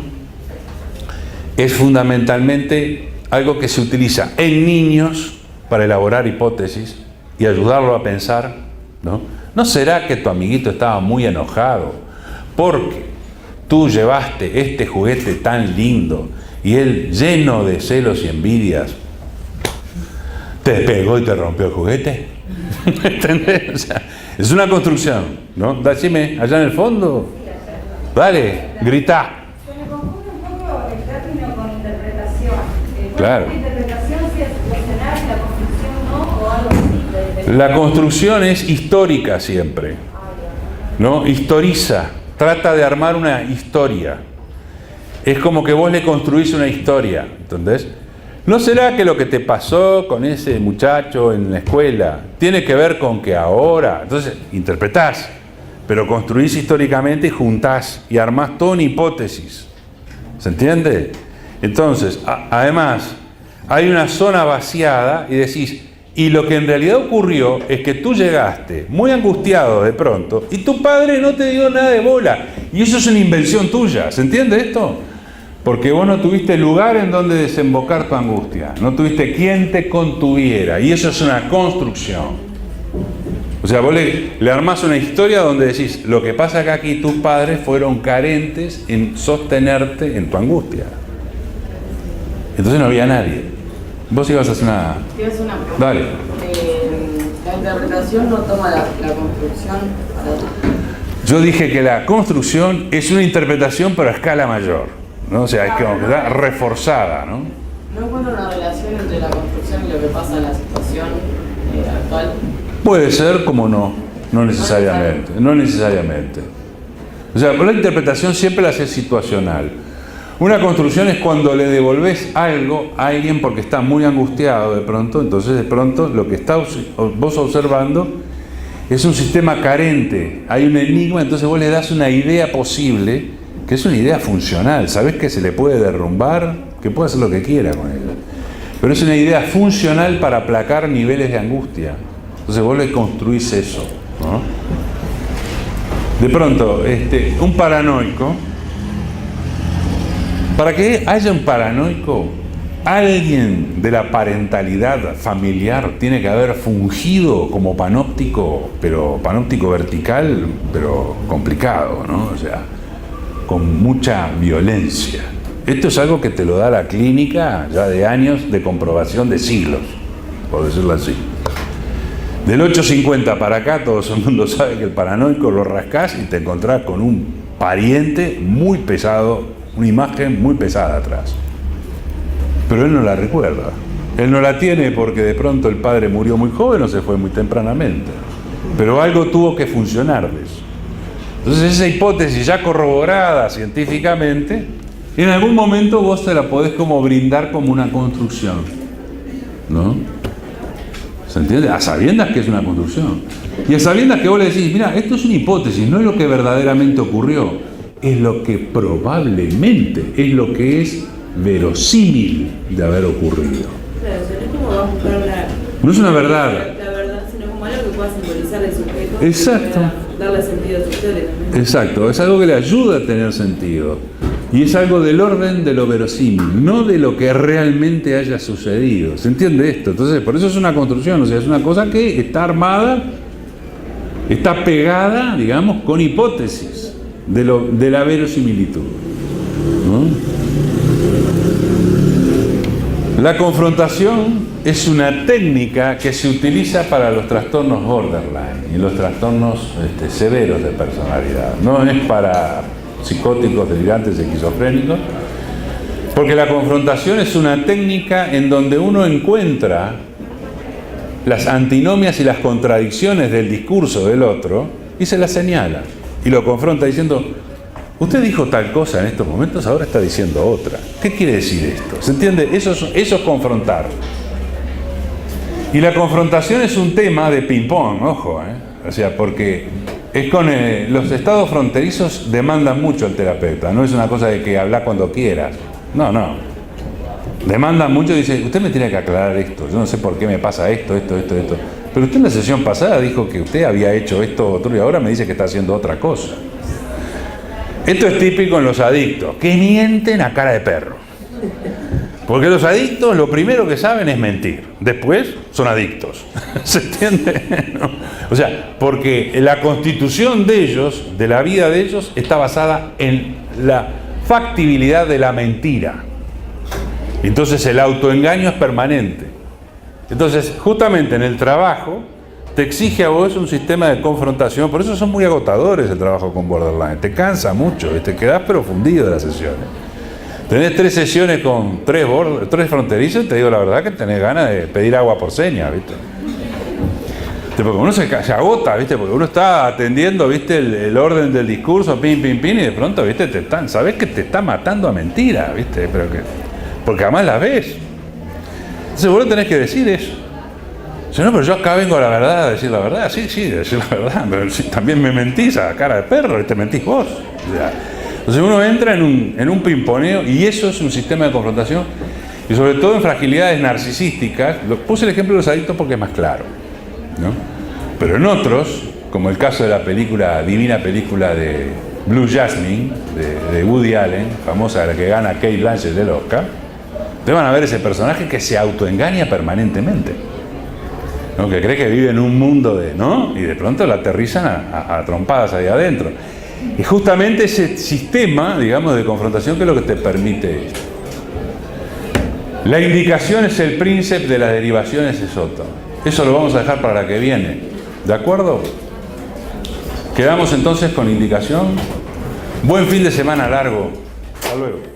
[SPEAKER 1] es fundamentalmente algo que se utiliza en niños para elaborar hipótesis y ayudarlo a pensar, ¿no? ¿No será que tu amiguito estaba muy enojado porque tú llevaste este juguete tan lindo y él, lleno de celos y envidias, te pegó y te rompió el juguete. ¿Entendés? O sea, es una construcción, ¿no? Decime, allá en el fondo, dale, grita.
[SPEAKER 6] Se me confunde un poco el término con interpretación.
[SPEAKER 1] Claro.
[SPEAKER 6] La interpretación, si es situacional, y la construcción no, o algo así.
[SPEAKER 1] La construcción es histórica siempre, ¿no? Historiza, trata de armar una historia. Es como que vos le construís una historia, ¿entendés? ¿No será que lo que te pasó con ese muchacho en la escuela tiene que ver con que ahora? Entonces, interpretás, pero construís históricamente y juntás y armás toda una hipótesis. ¿Se entiende? Entonces, además, hay una zona vaciada y decís, y lo que en realidad ocurrió es que tú llegaste muy angustiado de pronto y tu padre no te dio nada de bola. Y eso es una invención tuya. ¿Se entiende esto? Porque vos no tuviste lugar en donde desembocar tu angustia. No tuviste quien te contuviera. Y eso es una construcción. O sea, vos le armás una historia donde decís, lo que pasa que aquí tus padres fueron carentes en sostenerte en tu angustia. Entonces no había nadie. Vos ibas a hacer una...
[SPEAKER 5] Te iba a hacer una pregunta.
[SPEAKER 1] Dale.
[SPEAKER 5] La interpretación no toma la construcción para...
[SPEAKER 1] Yo dije que la construcción es una interpretación pero a escala mayor, ¿no? O sea, es como que está reforzada, ¿no?
[SPEAKER 5] ¿No encuentro una relación entre la construcción y lo que pasa en la situación actual?
[SPEAKER 1] Puede ser como no, no necesariamente, no necesariamente. O sea, la interpretación siempre la hace situacional. Una construcción es cuando le devolvés algo a alguien porque está muy angustiado de pronto, entonces de pronto lo que está vos observando es un sistema carente, hay un enigma, entonces vos le das una idea posible, que es una idea funcional, sabés que se le puede derrumbar, que puede hacer lo que quiera con ella, pero es una idea funcional para aplacar niveles de angustia. Entonces vos le construís eso, ¿no? De pronto, un paranoico, para que haya un paranoico, alguien de la parentalidad familiar tiene que haber fungido como panóptico, pero panóptico vertical, pero complicado, ¿no? O sea, con mucha violencia. Esto es algo que te lo da la clínica ya de años de comprobación de siglos, por decirlo así. Del 850 para acá todo el mundo sabe que el paranoico lo rascás y te encontrás con un pariente muy pesado, una imagen muy pesada atrás. Pero él no la recuerda. Él no la tiene porque de pronto el padre murió muy joven o se fue muy tempranamente. Pero algo tuvo que funcionarles. Entonces esa hipótesis ya corroborada científicamente, en algún momento vos te la podés como brindar como una construcción, ¿no? ¿Se entiende? A sabiendas que es una construcción. Y a sabiendas que vos le decís, mira, esto es una hipótesis, no es lo que verdaderamente ocurrió, es lo que probablemente, es lo que es verosímil de haber ocurrido.
[SPEAKER 2] Claro, o sea, no es como vas a buscar una...
[SPEAKER 1] No es una verdad.
[SPEAKER 2] La verdad, sino como algo que pueda simbolizar el sujeto.
[SPEAKER 1] Exacto.
[SPEAKER 2] Que pueda darle sentido a su historia también.
[SPEAKER 1] Exacto, es algo que le ayuda a tener sentido. Y es algo del orden de lo verosímil, no de lo que realmente haya sucedido. ¿Se entiende esto? Entonces, por eso es una construcción, o sea, es una cosa que está armada, está pegada, digamos, con hipótesis de la verosimilitud, ¿no? La confrontación es una técnica que se utiliza para los trastornos borderline y los trastornos severos de personalidad. No es para psicóticos, delirantes, esquizofrénicos, porque la confrontación es una técnica en donde uno encuentra las antinomias y las contradicciones del discurso del otro y se las señala y lo confronta diciendo: usted dijo tal cosa en estos momentos, ahora está diciendo otra. ¿Qué quiere decir esto? ¿Se entiende? Eso es confrontar. Y la confrontación es un tema de ping-pong, ojo, O sea, porque es con los estados fronterizos demandan mucho al terapeuta. No es una cosa de que habla cuando quieras. No. Demandan mucho y dice: usted me tiene que aclarar esto. Yo no sé por qué me pasa esto. Pero usted en la sesión pasada dijo que usted había hecho esto, otro, y ahora me dice que está haciendo otra cosa. Esto es típico en los adictos, que mienten a cara de perro. Porque los adictos lo primero que saben es mentir. Después son adictos. ¿Se entiende? ¿No? O sea, porque la constitución de ellos, de la vida de ellos, está basada en la factibilidad de la mentira. Entonces el autoengaño es permanente. Entonces, justamente en el trabajo, te exige a vos un sistema de confrontación. Por eso son muy agotadores el trabajo con borderline. Te cansa mucho, te quedás pero fundido de las sesiones. Tenés 3 sesiones con 3 fronterizos, te digo la verdad que tenés ganas de pedir agua por señas, ¿viste? Porque uno se agota, ¿viste? Porque uno está atendiendo, ¿viste? El orden del discurso, pin, pin, pin, y de pronto, ¿viste? Sabés que te está matando a mentira, ¿viste? Porque además la ves. Entonces vos tenés que decir eso. Si no, pero yo acá vengo a la verdad, a decir la verdad. Sí, decir la verdad, pero si también me mentís a cara de perro y te mentís vos. O sea, entonces uno entra en un pimponeo y eso es un sistema de confrontación y sobre todo en fragilidades narcisísticas. Puse el ejemplo de los adictos porque es más claro, ¿no? Pero en otros, como el caso de la divina película de Blue Jasmine, de Woody Allen, famosa, la que gana Cate Blanchett del Oscar, te van a ver ese personaje que se autoengaña permanentemente, ¿no? Que cree que vive en un mundo ¿no? Y de pronto la aterrizan a trompadas ahí adentro. Y justamente ese sistema, digamos, de confrontación que es lo que te permite esto. La indicación es el príncipe de las derivaciones, es otro. Eso lo vamos a dejar para la que viene. ¿De acuerdo? Quedamos entonces con indicación. Buen fin de semana largo. Hasta luego.